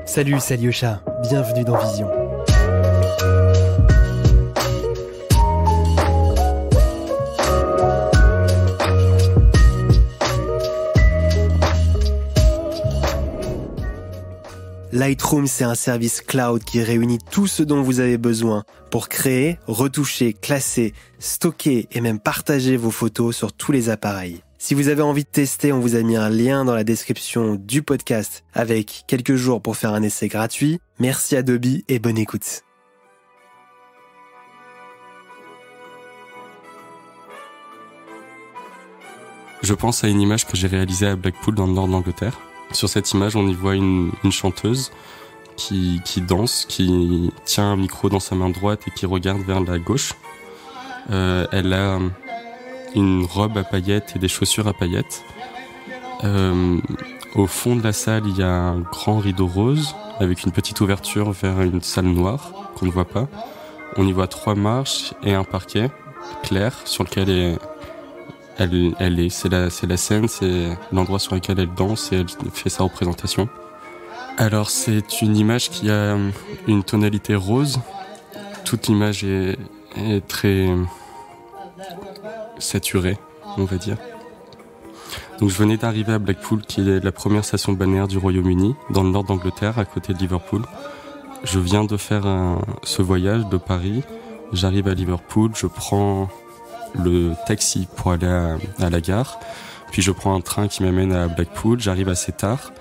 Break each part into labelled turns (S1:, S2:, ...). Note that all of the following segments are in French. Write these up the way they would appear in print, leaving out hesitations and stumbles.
S1: Salut, c'est Alyosha, bienvenue dans Vision. Lightroom, c'est un service cloud qui réunit tout ce dont vous avez besoin pour créer, retoucher, classer, stocker et même partager vos photos sur tous les appareils. Si vous avez envie de tester, on vous a mis un lien dans la description du podcast avec quelques jours pour faire un essai gratuit. Merci Adobe et bonne écoute.
S2: Je pense à une image que j'ai réalisée à Blackpool dans le nord de l'Angleterre. Sur cette image, on y voit une chanteuse qui danse, qui tient un micro dans sa main droite et qui regarde vers la gauche. Elle a une robe à paillettes et des chaussures à paillettes. Au fond de la salle, il y a un grand rideau rose avec une petite ouverture vers une salle noire qu'on ne voit pas. On y voit 3 marches et un parquet clair sur lequel elle est. C'est la scène, c'est l'endroit sur lequel elle danse et elle fait sa représentation. Alors c'est une image qui a une tonalité rose. Toute l'image est très saturée, on va dire. Donc je venais d'arriver à Blackpool, qui est la première station balnéaire du Royaume-Uni, dans le nord d'Angleterre, à côté de Liverpool. Je viens de faire ce voyage de Paris. J'arrive à Liverpool, je prends le taxi pour aller à la gare, puis je prends un train qui m'amène à Blackpool. J'arrive assez tard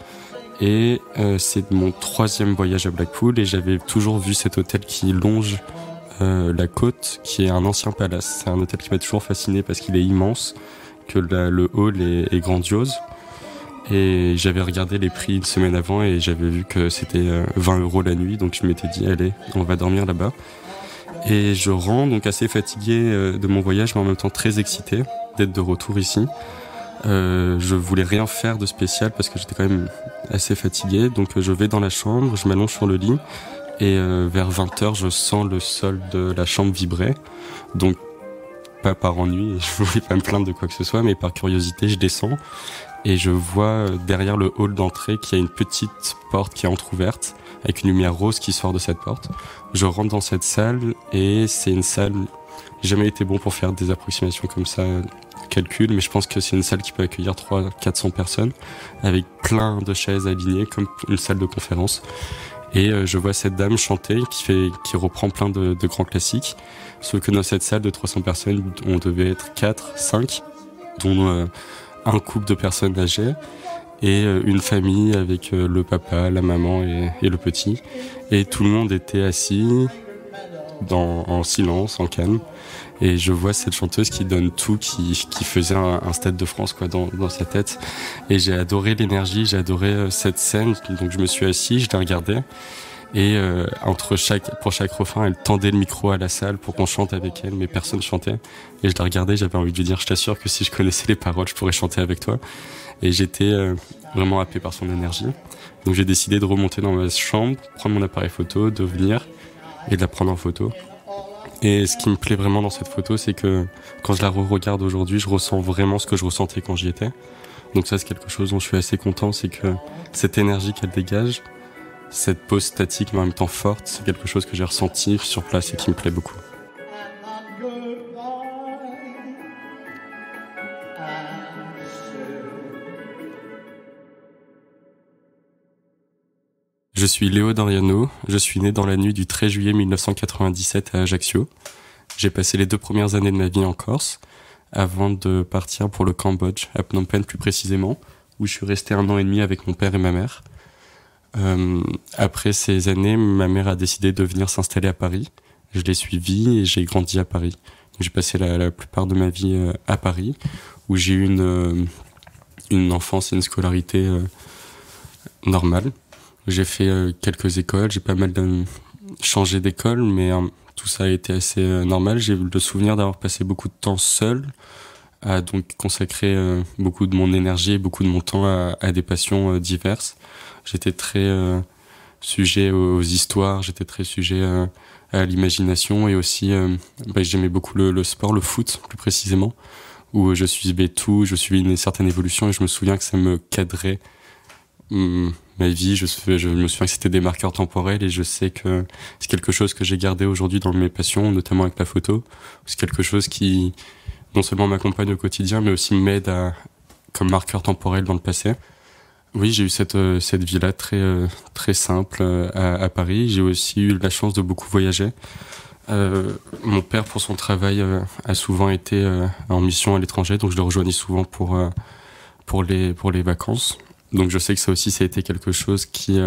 S2: et c'est mon 3e voyage à Blackpool et j'avais toujours vu cet hôtel qui longe la côte, qui est un ancien palace. C'est un hôtel qui m'a toujours fasciné parce qu'il est immense, que le hall est grandiose. Et j'avais regardé les prix une semaine avant et j'avais vu que c'était 20 € la nuit, donc je m'étais dit allez, on va dormir là-bas. Et je rentre donc assez fatigué de mon voyage, mais en même temps très excité d'être de retour ici. Je voulais rien faire de spécial parce que j'étais quand même assez fatigué, donc je vais dans la chambre, je m'allonge sur le lit et vers 20h je sens le sol de la chambre vibrer. Donc pas par ennui, je voulais pas me plaindre de quoi que ce soit, mais par curiosité je descends et je vois derrière le hall d'entrée qu'il y a une petite porte qui est entrouverte avec une lumière rose qui sort de cette porte. Je rentre dans cette salle et c'est une salle, j'ai jamais été bon pour faire des approximations comme ça, calcul, mais je pense que c'est une salle qui peut accueillir 300-400 personnes avec plein de chaises alignées comme une salle de conférence. Et je vois cette dame chanter qui reprend plein de grands classiques. Sauf que dans cette salle de 300 personnes, on devait être 4, 5, dont un couple de personnes âgées et une famille avec le papa, la maman et le petit. Et tout le monde était assis en silence, en calme. Et je vois cette chanteuse qui donne tout, qui faisait un Stade de France quoi dans sa tête. Et j'ai adoré l'énergie, j'ai adoré cette scène. Donc je me suis assis, je la regardais. Et pour chaque refrain, elle tendait le micro à la salle pour qu'on chante avec elle, mais personne chantait. Et je la regardais, j'avais envie de lui dire, je t'assure que si je connaissais les paroles, je pourrais chanter avec toi. Et j'étais vraiment happé par son énergie. Donc j'ai décidé de remonter dans ma chambre, prendre mon appareil photo, de venir et de la prendre en photo. Et ce qui me plaît vraiment dans cette photo, c'est que quand je la re-regarde aujourd'hui, je ressens vraiment ce que je ressentais quand j'y étais. Donc ça, c'est quelque chose dont je suis assez content, c'est que cette énergie qu'elle dégage, cette pose statique mais en même temps forte, c'est quelque chose que j'ai ressenti sur place et qui me plaît beaucoup. Je suis Léo Doriano, je suis né dans la nuit du 13 juillet 1997 à Ajaccio. J'ai passé les 2 premières années de ma vie en Corse, avant de partir pour le Cambodge, à Phnom Penh plus précisément, où je suis resté 1 an et demi avec mon père et ma mère. Après ces années, ma mère a décidé de venir s'installer à Paris. Je l'ai suivie et j'ai grandi à Paris. Donc, j'ai passé la plupart de ma vie à Paris, où j'ai eu une enfance et une scolarité normale. J'ai fait quelques écoles, j'ai pas mal changé d'école, mais tout ça a été assez normal. J'ai le souvenir d'avoir passé beaucoup de temps seul, à donc consacrer beaucoup de mon énergie, beaucoup de mon temps à des passions diverses. J'étais très sujet aux histoires, j'étais très sujet à l'imagination et aussi j'aimais beaucoup le sport, le foot plus précisément, où je suivais tout, je suivais une certaine évolution et je me souviens que ça me cadrait ma vie. Je me souviens que c'était des marqueurs temporels et je sais que c'est quelque chose que j'ai gardé aujourd'hui dans mes passions, notamment avec la photo. C'est quelque chose qui non seulement m'accompagne au quotidien, mais aussi m'aide comme marqueur temporel dans le passé. Oui, j'ai eu cette vie-là très simple à Paris. J'ai aussi eu la chance de beaucoup voyager. Mon père, pour son travail, a souvent été en mission à l'étranger, donc je le rejoignais souvent pour les vacances. Donc je sais que ça aussi, ça a été quelque chose qui,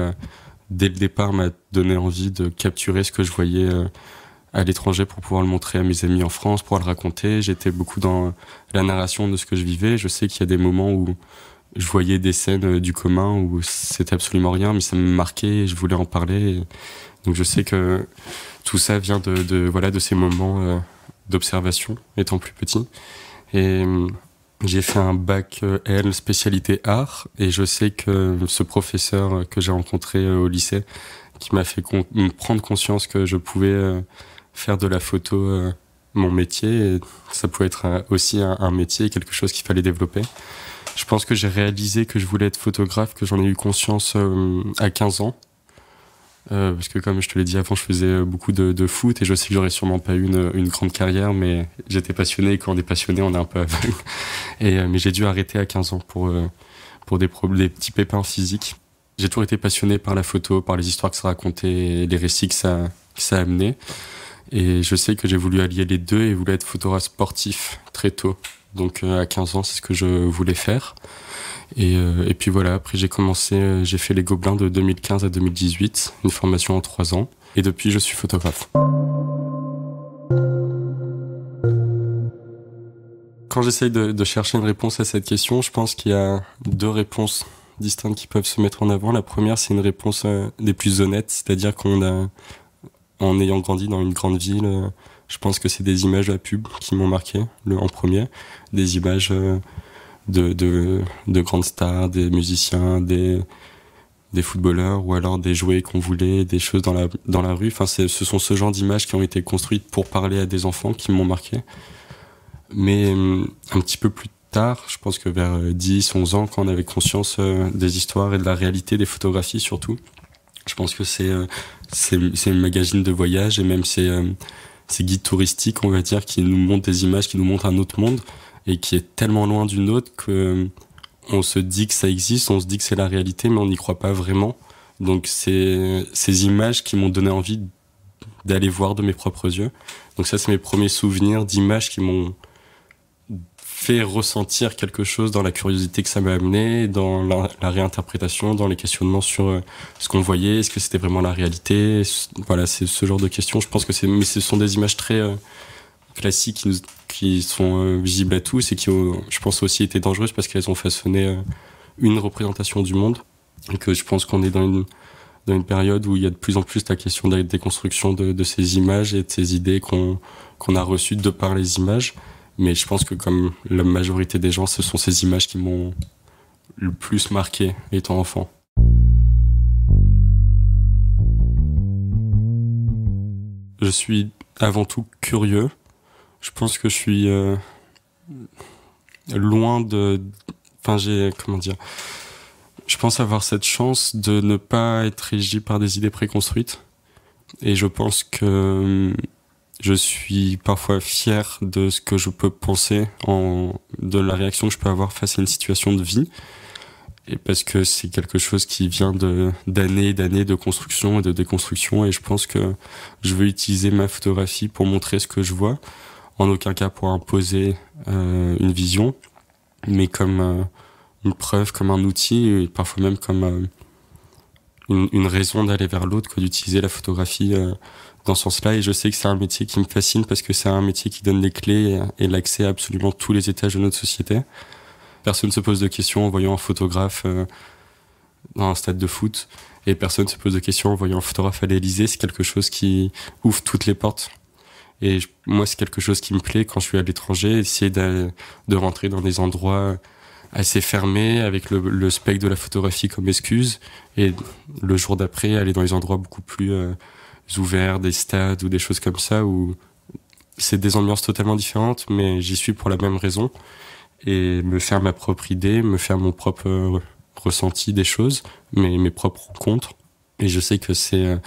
S2: dès le départ, m'a donné envie de capturer ce que je voyais à l'étranger pour pouvoir le montrer à mes amis en France, pouvoir le raconter. J'étais beaucoup dans la narration de ce que je vivais. Je sais qu'il y a des moments où je voyais des scènes du commun où c'était absolument rien, mais ça me marquait et je voulais en parler. Donc je sais que tout ça vient de ces moments d'observation, étant plus petit. Et j'ai fait un bac L spécialité art, et je sais que ce professeur que j'ai rencontré au lycée, qui m'a fait prendre conscience que je pouvais faire de la photo mon métier, et ça pouvait être aussi un métier, quelque chose qu'il fallait développer. Je pense que j'ai réalisé que je voulais être photographe, que j'en ai eu conscience à 15 ans. Parce que comme je te l'ai dit avant, je faisais beaucoup de foot et je sais que j'aurais sûrement pas eu une grande carrière, mais j'étais passionné, et quand on est passionné, on est un peu aveugle. Mais j'ai dû arrêter à 15 ans pour des petits pépins physiques. J'ai toujours été passionné par la photo, par les histoires que ça racontait, les récits que ça amenait. Et je sais que j'ai voulu allier les deux et voulu être photographe sportif très tôt. Donc à 15 ans, c'est ce que je voulais faire. Et puis voilà, après j'ai fait les Gobelins de 2015 à 2018, une formation en 3 ans. Et depuis, je suis photographe. Quand j'essaye de chercher une réponse à cette question, je pense qu'il y a 2 réponses distinctes qui peuvent se mettre en avant. La première, c'est une réponse des plus honnêtes, c'est-à-dire en ayant grandi dans une grande ville, je pense que c'est des images de la pub qui m'ont marqué en premier, des images de grandes stars, des musiciens, des footballeurs, ou alors des jouets qu'on voulait, des choses dans la rue. Enfin, ce sont ce genre d'images qui ont été construites pour parler à des enfants qui m'ont marqué. Mais un petit peu plus tard, je pense que vers 10, 11 ans, quand on avait conscience des histoires et de la réalité des photographies surtout, je pense que c'est une magazine de voyage et même ces guides touristiques, on va dire, qui nous montrent des images, qui nous montrent un autre monde et qui est tellement loin du nôtre que on se dit que ça existe, on se dit que c'est la réalité, mais on n'y croit pas vraiment. Donc c'est ces images qui m'ont donné envie d'aller voir de mes propres yeux. Donc ça, c'est mes premiers souvenirs d'images qui m'ont fait ressentir quelque chose dans la curiosité que ça m'a amené, dans la réinterprétation, dans les questionnements sur ce qu'on voyait, est-ce que c'était vraiment la réalité. Voilà, c'est ce genre de questions. Je pense que mais ce sont des images très classiques qui sont visibles à tous et qui ont, je pense, aussi été dangereuses parce qu'elles ont façonné une représentation du monde. Et que je pense qu'on est dans une période où il y a de plus en plus la question de la déconstruction de ces images et de ces idées qu'on a reçues de par les images. Mais je pense que comme la majorité des gens, ce sont ces images qui m'ont le plus marqué étant enfant. Je suis avant tout curieux. Je pense que je suis loin de... Enfin, je pense avoir cette chance de ne pas être régi par des idées préconstruites. Et je pense que je suis parfois fier de ce que je peux penser, de la réaction que je peux avoir face à une situation de vie. Et parce que c'est quelque chose qui vient d'années et d'années de construction et de déconstruction. Et je pense que je veux utiliser ma photographie pour montrer ce que je vois. En aucun cas pour imposer une vision, mais comme une preuve, comme un outil, et parfois même comme une raison d'aller vers l'autre que d'utiliser la photographie dans ce sens-là. Et je sais que c'est un métier qui me fascine parce que c'est un métier qui donne les clés et l'accès à absolument tous les étages de notre société. Personne ne se pose de questions en voyant un photographe dans un stade de foot, et personne ne se pose de questions en voyant un photographe à l'Élysée. C'est quelque chose qui ouvre toutes les portes. Et moi, c'est quelque chose qui me plaît quand je suis à l'étranger, essayer de rentrer dans des endroits assez fermés, avec le spectre de la photographie comme excuse, et le jour d'après, aller dans les endroits beaucoup plus ouverts, des stades ou des choses comme ça, où c'est des ambiances totalement différentes, mais j'y suis pour la même raison, et me faire ma propre idée, me faire mon propre ressenti des choses, mes propres rencontres. Et je sais que c'est...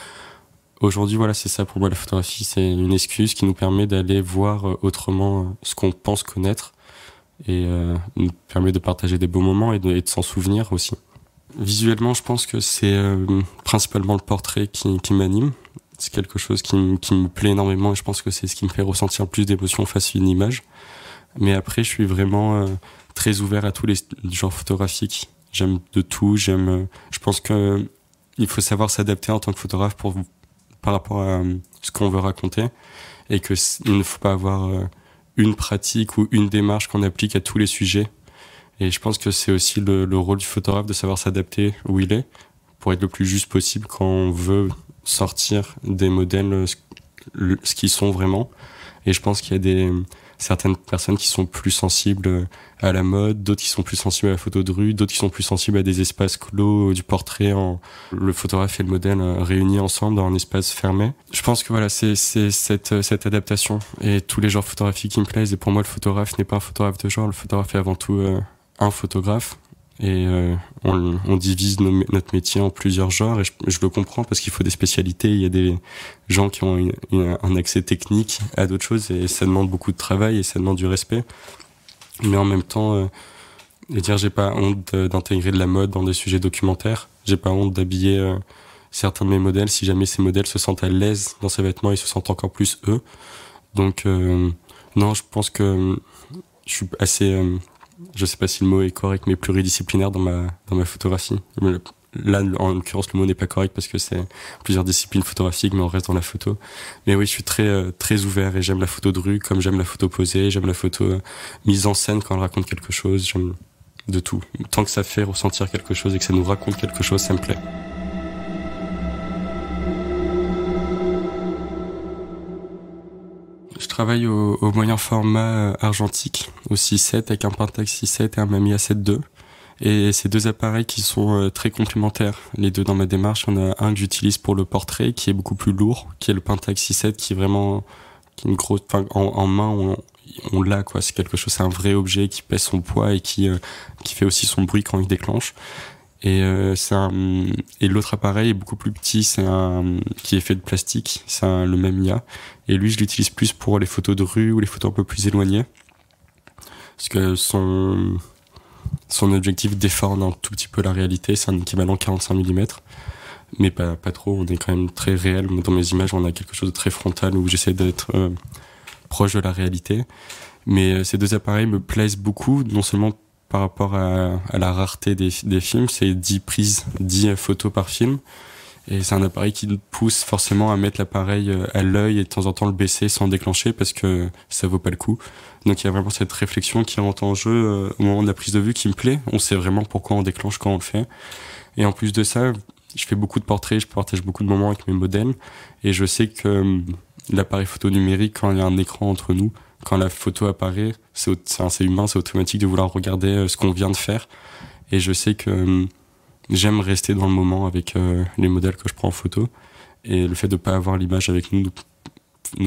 S2: aujourd'hui, voilà, c'est ça pour moi la photographie, c'est une excuse qui nous permet d'aller voir autrement ce qu'on pense connaître et nous permet de partager des beaux moments et de s'en souvenir aussi. Visuellement, je pense que c'est principalement le portrait qui m'anime. C'est quelque chose qui me plaît énormément et je pense que c'est ce qui me fait ressentir plus d'émotions face à une image. Mais après, je suis vraiment très ouvert à tous les genres photographiques. J'aime de tout, je pense que il faut savoir s'adapter en tant que photographe par rapport à ce qu'on veut raconter et que il ne faut pas avoir une pratique ou une démarche qu'on applique à tous les sujets. Et je pense que c'est aussi le rôle du photographe de savoir s'adapter où il est pour être le plus juste possible quand on veut sortir des modèles ce qu'ils sont vraiment. Et je pense qu'il y a certaines personnes qui sont plus sensibles à la mode, d'autres qui sont plus sensibles à la photo de rue, d'autres qui sont plus sensibles à des espaces clos, du portrait, le photographe et le modèle réunis ensemble dans un espace fermé. Je pense que voilà, c'est cette adaptation et tous les genres photographiques qui me plaisent. Et pour moi, le photographe n'est pas un photographe de genre, le photographe est avant tout un photographe. Et on divise notre métier en plusieurs genres et je le comprends parce qu'il faut des spécialités. Il y a des gens qui ont un accès technique à d'autres choses et ça demande beaucoup de travail et ça demande du respect. Mais en même temps, j'ai pas honte d'intégrer de la mode dans des sujets documentaires. J'ai pas honte d'habiller certains de mes modèles si jamais ces modèles se sentent à l'aise dans ces vêtements, ils se sentent encore plus eux. Donc non, je pense que je suis assez... je sais pas si le mot est correct, mais pluridisciplinaire dans ma photographie. Là, en l'occurrence, le mot n'est pas correct parce que c'est plusieurs disciplines photographiques, mais on reste dans la photo. Mais oui, je suis très ouvert et j'aime la photo de rue comme j'aime la photo posée, j'aime la photo mise en scène quand elle raconte quelque chose, j'aime de tout. Tant que ça fait ressentir quelque chose et que ça nous raconte quelque chose, ça me plaît. Je travaille au moyen format argentique, au 6.7 avec un Pentax 6.7 et un Mamiya 7.2. Et ces deux appareils qui sont très complémentaires, les deux dans ma démarche. Il y en a un que j'utilise pour le portrait, qui est beaucoup plus lourd, qui est le Pentax 6.7, qui est une grosse, en main, on l'a, quoi. C'est quelque chose, c'est un vrai objet qui pèse son poids et qui fait aussi son bruit quand il déclenche. Et l'autre appareil est beaucoup plus petit, qui est fait de plastique, le Mamiya. Et lui, je l'utilise plus pour les photos de rue ou les photos un peu plus éloignées. Parce que son objectif déforme un tout petit peu la réalité, c'est un équivalent 45 mm. Mais pas trop, on est quand même très réel. Dans mes images, on a quelque chose de très frontal où j'essaie d'être proche de la réalité. Mais ces deux appareils me plaisent beaucoup, non seulement par rapport à la rareté des films, c'est 10 photos par film. Et c'est un appareil qui nous pousse forcément à mettre l'appareil à l'œil et de temps en temps le baisser sans déclencher parce que ça vaut pas le coup. Donc il y a vraiment cette réflexion qui rentre en jeu au moment de la prise de vue qui me plaît. On sait vraiment pourquoi on déclenche quand on le fait. Et en plus de ça, je fais beaucoup de portraits, je partage beaucoup de moments avec mes modèles. Et je sais que l'appareil photo numérique, quand il y a un écran entre nous, quand la photo apparaît, c'est humain, c'est automatique de vouloir regarder ce qu'on vient de faire. Et je sais que j'aime rester dans le moment avec les modèles que je prends en photo. Et le fait de ne pas avoir l'image avec nous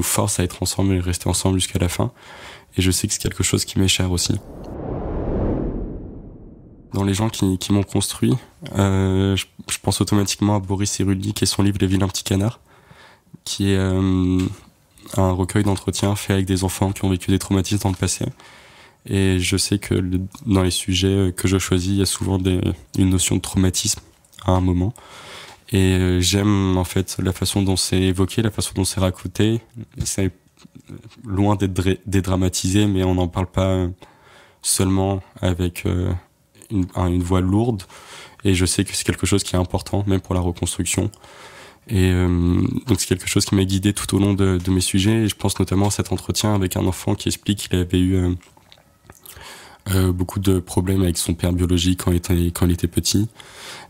S2: force à être ensemble et rester ensemble jusqu'à la fin. Et je sais que c'est quelque chose qui m'est cher aussi. Dans les gens qui m'ont construit, je pense automatiquement à Boris Cyrulnik et son livre Les vilains petits canards, qui est un recueil d'entretiens fait avec des enfants qui ont vécu des traumatismes dans le passé. Et je sais que dans les sujets que je choisis, il y a souvent une notion de traumatisme à un moment. Et j'aime en fait la façon dont c'est évoqué, la façon dont c'est raconté. C'est loin d'être dédramatisé, mais on n'en parle pas seulement avec une voix lourde. Et je sais que c'est quelque chose qui est important, même pour la reconstruction. Et donc c'est quelque chose qui m'a guidé tout au long de mes sujets. Et je pense notamment à cet entretien avec un enfant qui explique qu'il avait eu beaucoup de problèmes avec son père biologique quand il était petit,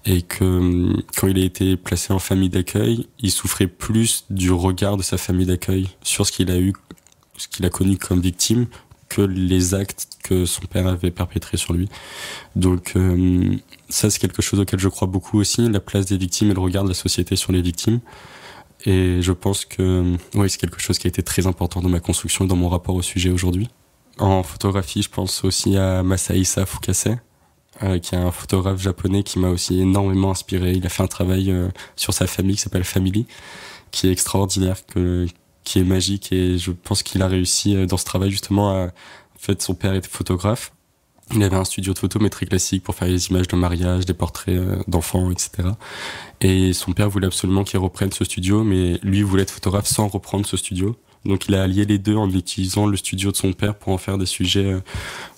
S2: et que quand il a été placé en famille d'accueil, il souffrait plus du regard de sa famille d'accueil sur ce qu'il a connu comme victime que les actes que son père avait perpétrés sur lui. Donc ça, c'est quelque chose auquel je crois beaucoup aussi, la place des victimes et le regard de la société sur les victimes. Et je pense que oui, c'est quelque chose qui a été très important dans ma construction et dans mon rapport au sujet aujourd'hui. En photographie, je pense aussi à Masaïsa Fukase, qui est un photographe japonais qui m'a aussi énormément inspiré. Il a fait un travail sur sa famille qui s'appelle Family, qui est extraordinaire, qui est magique, et je pense qu'il a réussi dans ce travail justement en fait, son père était photographe. Il avait un studio de photo, mais très classique, pour faire des images de mariage, des portraits d'enfants, etc. Et son père voulait absolument qu'il reprenne ce studio, mais lui voulait être photographe sans reprendre ce studio. Donc il a allié les deux en utilisant le studio de son père pour en faire des sujets,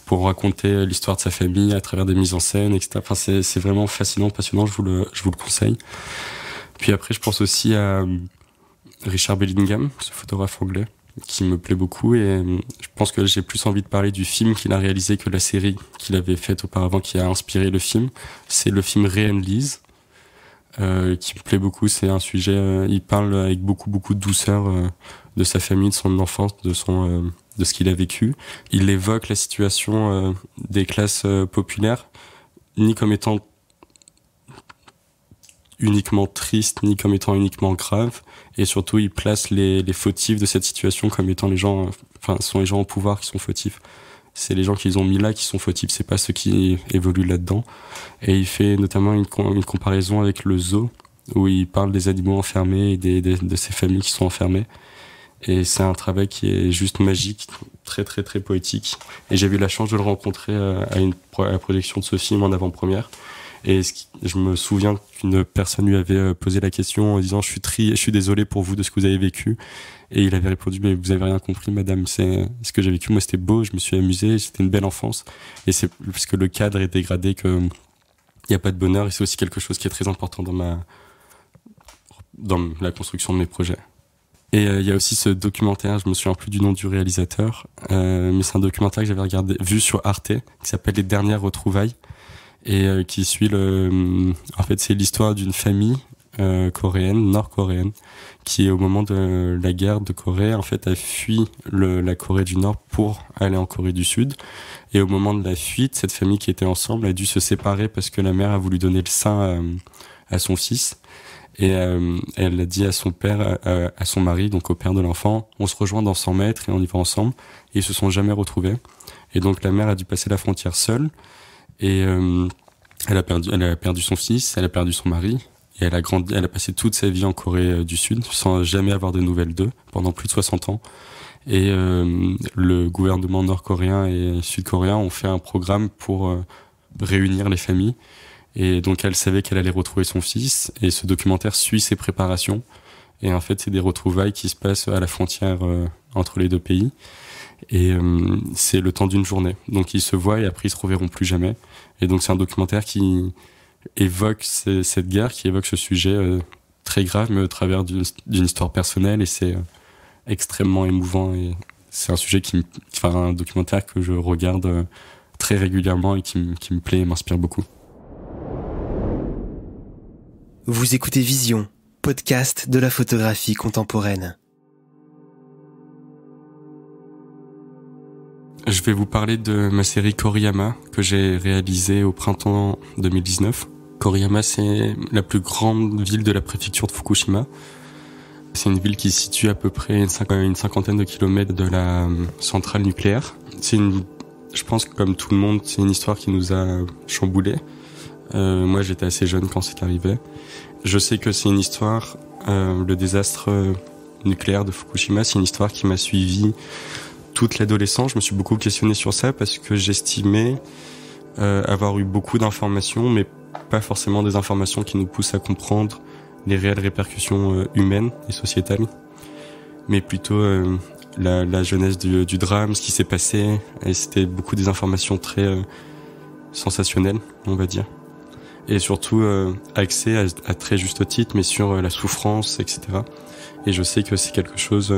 S2: pour raconter l'histoire de sa famille à travers des mises en scène, etc. Enfin, c'est vraiment fascinant, passionnant, je vous le conseille. Puis après, je pense aussi à Richard Bellingham, ce photographe anglais, qui me plaît beaucoup, et je pense que j'ai plus envie de parler du film qu'il a réalisé que la série qu'il avait faite auparavant, qui a inspiré le film. C'est le film Ray and Liz, qui me plaît beaucoup. C'est un sujet, il parle avec beaucoup de douceur de sa famille, de son enfance, de ce qu'il a vécu. Il évoque la situation des classes populaires, ni comme étant uniquement triste, ni comme étant uniquement grave, et surtout il place les fautifs de cette situation comme étant les gens, enfin ce sont les gens au pouvoir qui sont fautifs, c'est les gens qu'ils ont mis là qui sont fautifs, c'est pas ceux qui évoluent là-dedans. Et il fait notamment une comparaison avec le zoo, où il parle des animaux enfermés et de ces familles qui sont enfermées, et c'est un travail qui est juste magique, très poétique, et j'ai eu la chance de le rencontrer à la projection de ce film en avant-première. Et je me souviens qu'une personne lui avait posé la question en disant je suis désolé pour vous de ce que vous avez vécu, et il avait répondu mais vous avez rien compris madame, c'est ce que j'ai vécu, moi c'était beau, je me suis amusé, c'était une belle enfance, et c'est parce que le cadre est dégradé que il y a pas de bonheur, et c'est aussi quelque chose qui est très important dans la construction de mes projets. Et il y a aussi ce documentaire, je me souviens plus du nom du réalisateur, mais c'est un documentaire que j'avais vu sur Arte qui s'appelle Les Dernières Retrouvailles, et qui suit en fait c'est l'histoire d'une famille nord-coréenne, qui au moment de la guerre de Corée en fait a fui la Corée du Nord pour aller en Corée du Sud, et au moment de la fuite, cette famille qui était ensemble a dû se séparer parce que la mère a voulu donner le sein à son fils, et elle a dit à son père, à son mari, donc au père de l'enfant, on se rejoint dans 100 mètres et on y va ensemble, et ils se sont jamais retrouvés, et donc la mère a dû passer la frontière seule. Et elle a perdu son fils, elle a perdu son mari, et elle a passé toute sa vie en Corée du Sud sans jamais avoir de nouvelles d'eux pendant plus de 60 ans. Et le gouvernement nord-coréen et sud-coréen ont fait un programme pour réunir les familles. Et donc elle savait qu'elle allait retrouver son fils, et ce documentaire suit ses préparations. Et en fait, c'est des retrouvailles qui se passent à la frontière entre les deux pays. Et c'est le temps d'une journée, donc ils se voient et après ils se reverront plus jamais. Et donc c'est un documentaire qui évoque cette guerre, qui évoque ce sujet très grave, mais au travers d'une histoire personnelle, et c'est extrêmement émouvant, et c'est un sujet un documentaire que je regarde très régulièrement et qui me plaît et m'inspire beaucoup.
S1: Vous écoutez Vision, podcast de la photographie contemporaine.
S2: Je vais vous parler de ma série Koriyama, que j'ai réalisée au printemps 2019. Koriyama, c'est la plus grande ville de la préfecture de Fukushima. C'est une ville qui se situe à peu près une cinquantaine de kilomètres de la centrale nucléaire. Je pense que comme tout le monde, c'est une histoire qui nous a chamboulés. Moi, j'étais assez jeune quand c'est arrivé. Je sais que c'est une histoire, le désastre nucléaire de Fukushima, c'est une histoire qui m'a suivi toute l'adolescence. Je me suis beaucoup questionné sur ça parce que j'estimais avoir eu beaucoup d'informations, mais pas forcément des informations qui nous poussent à comprendre les réelles répercussions humaines et sociétales, mais plutôt la genèse du drame, ce qui s'est passé, et c'était beaucoup des informations très sensationnelles, on va dire, et surtout axées à très juste titre, mais sur la souffrance, etc. Et je sais que c'est quelque chose...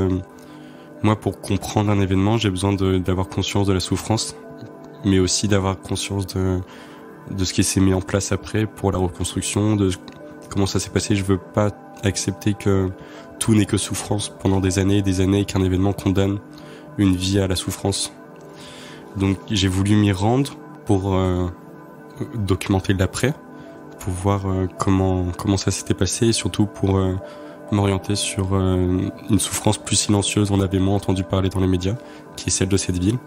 S2: Moi, pour comprendre un événement, j'ai besoin d'avoir conscience de la souffrance, mais aussi d'avoir conscience de ce qui s'est mis en place après pour la reconstruction, de comment ça s'est passé. Je veux pas accepter que tout n'est que souffrance pendant des années et qu'un événement condamne une vie à la souffrance. Donc j'ai voulu m'y rendre pour documenter l'après, pour voir comment ça s'était passé, et surtout pour m'orienter sur une souffrance plus silencieuse, on avait moins entendu parler dans les médias, qui est celle de cette ville.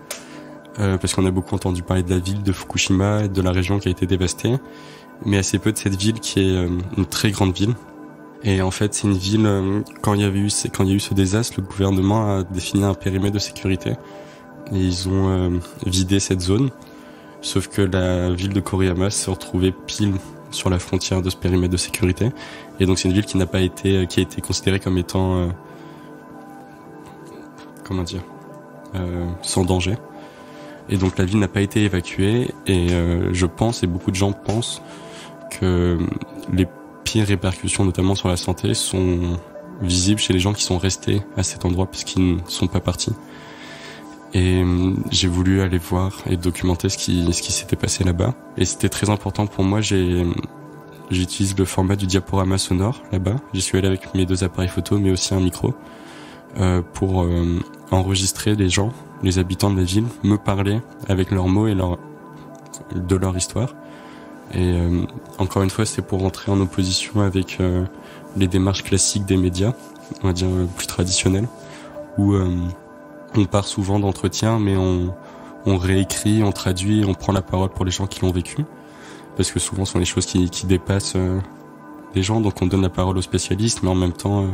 S2: parce qu'on a beaucoup entendu parler de la ville de Fukushima et de la région qui a été dévastée, mais assez peu de cette ville qui est une très grande ville. Et en fait, c'est une ville, quand il y a eu ce désastre, le gouvernement a défini un périmètre de sécurité et ils ont vidé cette zone. Sauf que la ville de Koriyama se retrouvait pile sur la frontière de ce périmètre de sécurité. Et donc c'est une ville qui a été considérée comme étant, sans danger. Et donc la ville n'a pas été évacuée. Et je pense, et beaucoup de gens pensent, que les pires répercussions, notamment sur la santé, sont visibles chez les gens qui sont restés à cet endroit puisqu'ils ne sont pas partis. Et j'ai voulu aller voir et documenter ce qui s'était passé là-bas. Et c'était très important pour moi. J'utilise le format du diaporama sonore là-bas. J'y suis allé avec mes 2 appareils photo, mais aussi un micro, pour enregistrer les gens, les habitants de la ville, me parler avec leurs mots et de leur histoire. Et encore une fois, c'est pour rentrer en opposition avec les démarches classiques des médias, on va dire plus traditionnelles, où on part souvent d'entretien, mais on réécrit, on traduit, on prend la parole pour les gens qui l'ont vécu, parce que souvent ce sont des choses qui dépassent les gens, donc on donne la parole aux spécialistes, mais en même temps,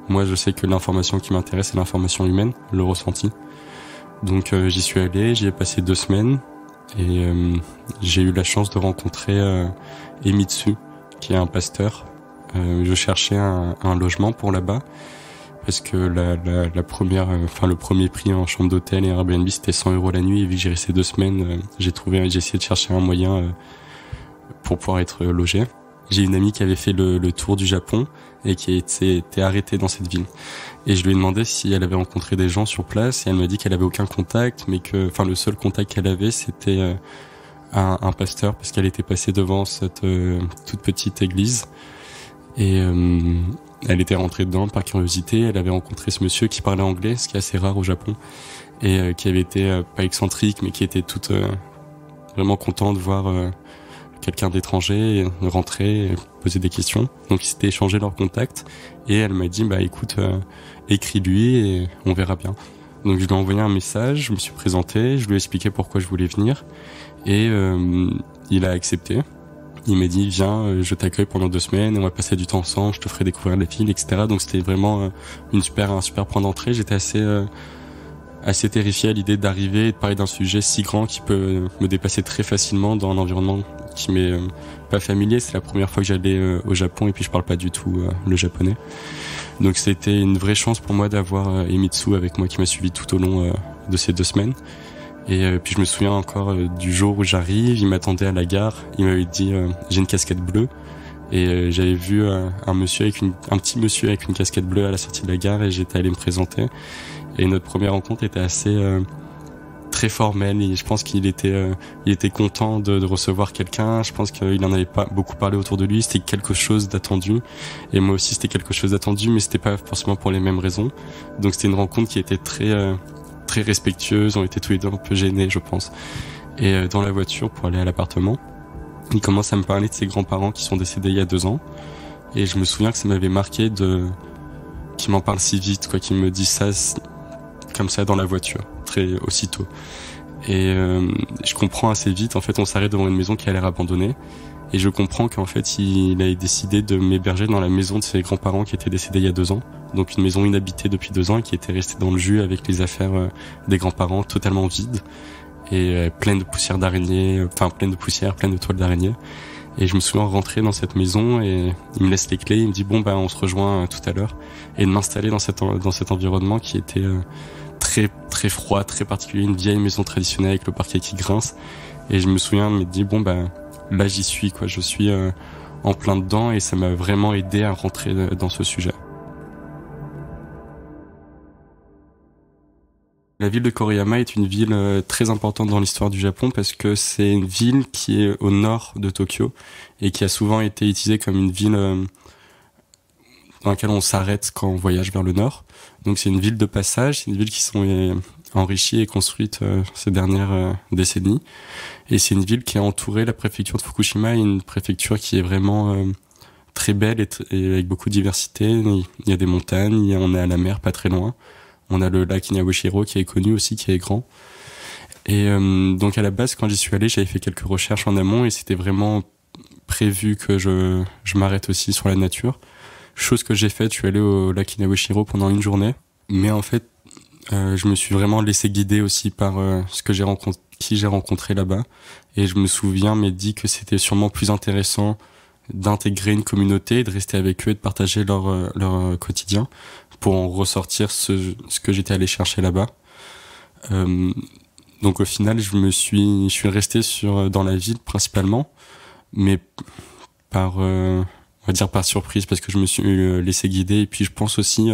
S2: moi je sais que l'information qui m'intéresse, c'est l'information humaine, le ressenti. Donc j'y suis allé, j'y ai passé 2 semaines, et j'ai eu la chance de rencontrer Emitsu, qui est un pasteur. Je cherchais un logement pour là-bas, parce que le premier prix en chambre d'hôtel et Airbnb c'était 100 € la nuit, et vu que j'ai resté 2 semaines, j'ai essayé de chercher un moyen pour pouvoir être logé. J'ai une amie qui avait fait le tour du Japon et qui était arrêtée dans cette ville. Et je lui ai demandé si elle avait rencontré des gens sur place, et elle m'a dit qu'elle avait aucun contact, mais le seul contact qu'elle avait c'était un pasteur, parce qu'elle était passée devant cette toute petite église. Et elle était rentrée dedans par curiosité, elle avait rencontré ce monsieur qui parlait anglais, ce qui est assez rare au Japon, et qui avait été pas excentrique, mais qui était vraiment content de voir quelqu'un d'étranger rentrer et poser des questions. Donc ils s'étaient échangé leurs contacts, et elle m'a dit écoute, écris-lui et on verra bien. Donc je lui ai envoyé un message, je me suis présenté, je lui ai expliqué pourquoi je voulais venir, et il a accepté. Il m'a dit viens, je t'accueille pendant 2 semaines, on va passer du temps ensemble, je te ferai découvrir la ville, etc. Donc c'était vraiment un super point d'entrée. J'étais assez terrifié à l'idée d'arriver et de parler d'un sujet si grand qui peut me dépasser très facilement dans un environnement qui m'est pas familier. C'est la première fois que j'allais au Japon, et puis je parle pas du tout le japonais. Donc c'était une vraie chance pour moi d'avoir Emitsu avec moi, qui m'a suivi tout au long de ces 2 semaines. Et puis je me souviens encore du jour où j'arrive, il m'attendait à la gare, il m'avait dit j'ai une casquette bleue, et j'avais vu un petit monsieur avec une casquette bleue à la sortie de la gare, et j'étais allé me présenter. Et notre première rencontre était assez très formelle, et je pense qu'il était content de recevoir quelqu'un. Je pense qu'il en avait pas beaucoup parlé autour de lui, c'était quelque chose d'attendu, et moi aussi c'était quelque chose d'attendu, mais c'était pas forcément pour les mêmes raisons. Donc c'était une rencontre qui était très respectueuse, on était tous les deux un peu gênés, je pense. Et dans la voiture pour aller à l'appartement, il commence à me parler de ses grands-parents qui sont décédés il y a 2 ans, et je me souviens que ça m'avait marqué qu'il m'en parle si vite, qu'il me dise ça comme ça dans la voiture, très aussitôt. Et je comprends assez vite, en fait on s'arrête devant une maison qui a l'air abandonnée, et je comprends qu'en fait il a décidé de m'héberger dans la maison de ses grands-parents qui étaient décédés il y a 2 ans. Donc une maison inhabitée depuis 2 ans, et qui était restée dans le jus avec les affaires des grands-parents, totalement vide, et pleine de poussière d'araignées, pleine de toiles d'araignées. Et je me souviens rentrer dans cette maison, et il me laisse les clés, il me dit on se rejoint tout à l'heure, et de m'installer dans cet environnement qui était très très froid, très particulier, une vieille maison traditionnelle avec le parquet qui grince. Et je me souviens de me dire là j'y suis, je suis en plein dedans, et ça m'a vraiment aidé à rentrer dans ce sujet. La ville de Koriyama est une ville très importante dans l'histoire du Japon, parce que c'est une ville qui est au nord de Tokyo, et qui a souvent été utilisée comme une ville dans laquelle on s'arrête quand on voyage vers le nord. Donc c'est une ville de passage, c'est une ville qui s'est enrichie et construite ces dernières décennies. Et c'est une ville qui a entouré la préfecture de Fukushima, une préfecture qui est vraiment très belle et avec beaucoup de diversité. Il y a des montagnes, on est à la mer pas très loin. On a le lac Inawashiro qui est connu aussi, qui est grand. Et donc à la base, quand j'y suis allé, j'avais fait quelques recherches en amont et c'était vraiment prévu que je m'arrête aussi sur la nature. Chose que j'ai faite, je suis allé au lac Inawashiro pendant une journée. Mais en fait, je me suis vraiment laissé guider aussi par qui j'ai rencontré là-bas. Et je me souviens m'être dit que c'était sûrement plus intéressant d'intégrer une communauté, de rester avec eux et de partager leur quotidien pour en ressortir ce que j'étais allé chercher là-bas. Donc au final, je suis resté dans la ville principalement, mais on va dire par surprise, parce que je me suis laissé guider. Et puis je pense aussi,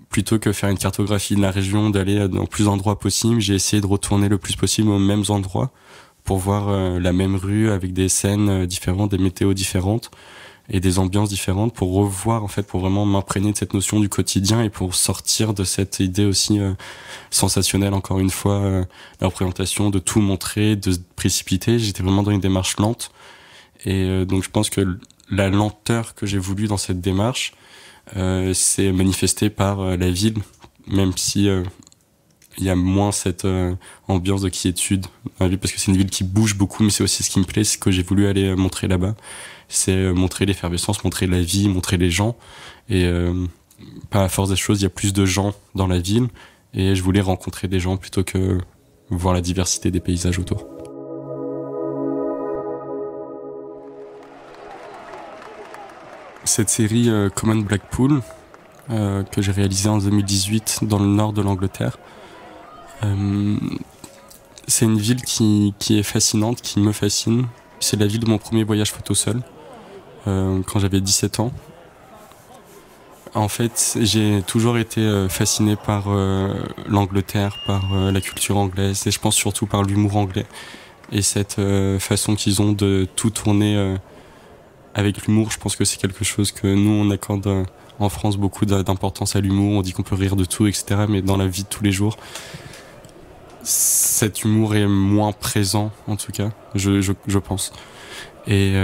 S2: plutôt que faire une cartographie de la région, d'aller dans plus d'endroits possibles, j'ai essayé de retourner le plus possible aux mêmes endroits pour voir la même rue avec des scènes différentes, des météos différentes et des ambiances différentes, pour revoir, en fait, pour vraiment m'imprégner de cette notion du quotidien et pour sortir de cette idée aussi sensationnelle, encore une fois, la représentation, de tout montrer, de se précipiter. J'étais vraiment dans une démarche lente. Et donc je pense que la lenteur que j'ai voulu dans cette démarche s'est manifestée par la ville, même si il y a moins cette ambiance de quiétude dans la ville, parce que c'est une ville qui bouge beaucoup, mais c'est aussi ce qui me plaît, c'est ce que j'ai voulu aller montrer là-bas. C'est montrer l'effervescence, montrer la vie, montrer les gens. Et par la force des choses, il y a plus de gens dans la ville, et je voulais rencontrer des gens plutôt que voir la diversité des paysages autour. Cette série Common Blackpool, que j'ai réalisée en 2018 dans le nord de l'Angleterre, c'est une ville qui est fascinante, qui me fascine. C'est la ville de mon premier voyage photo seul, quand j'avais 17 ans. En fait, j'ai toujours été fasciné par l'Angleterre, par la culture anglaise, et je pense surtout par l'humour anglais. Et cette façon qu'ils ont de tout tourner avec l'humour, je pense que c'est quelque chose que nous, on accorde en France beaucoup d'importance à l'humour. On dit qu'on peut rire de tout, etc. Mais dans la vie de tous les jours, cet humour est moins présent, en tout cas, je pense. Et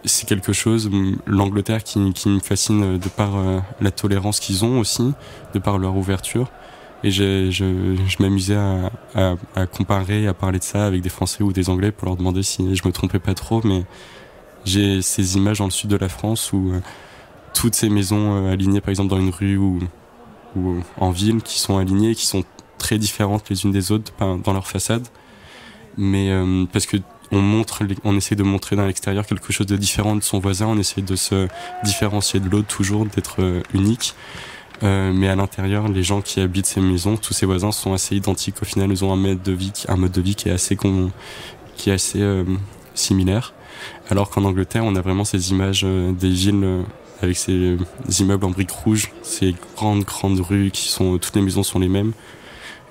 S2: c'est quelque chose, l'Angleterre, qui me fascine de par la tolérance qu'ils ont aussi, de par leur ouverture. Et je m'amusais à comparer, à parler de ça avec des Français ou des Anglais pour leur demander si je me trompais pas trop. Mais j'ai ces images dans le sud de la France où toutes ces maisons alignées, par exemple dans une rue ou en ville, qui sont alignées, qui sont très différentes les unes des autres dans leur façade. Mais parce que on essaie de montrer dans l'extérieur quelque chose de différent de son voisin, on essaie de se différencier de l'autre, toujours d'être unique. Mais à l'intérieur, les gens qui habitent ces maisons, tous ces voisins sont assez identiques. Au final, ils ont un mode de vie qui est assez similaire. Alors qu'en Angleterre, on a vraiment ces images des villes avec ces immeubles en briques rouges, ces grandes rues toutes les maisons sont les mêmes.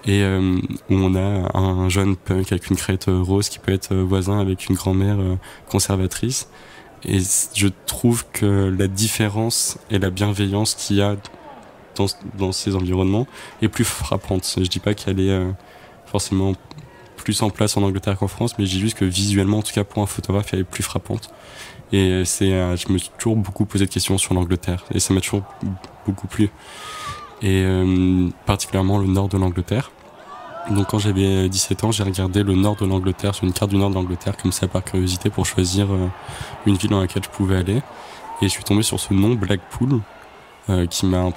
S2: Et où on a un jeune punk avec une crête rose qui peut être voisin avec une grand-mère conservatrice. Et je trouve que la différence et la bienveillance qu'il y a dans ces environnements est plus frappante. Je dis pas qu'elle est forcément plus en place en Angleterre qu'en France, mais je dis juste que visuellement, en tout cas pour un photographe, elle est plus frappante. Et je me suis toujours beaucoup posé de questions sur l'Angleterre, et ça m'a toujours beaucoup plu. Et particulièrement le nord de l'Angleterre. Donc quand j'avais 17 ans, j'ai regardé le nord de l'Angleterre sur une carte du nord de l'Angleterre, comme ça par curiosité, pour choisir une ville dans laquelle je pouvais aller. Et je suis tombé sur ce nom, Blackpool, qui m'a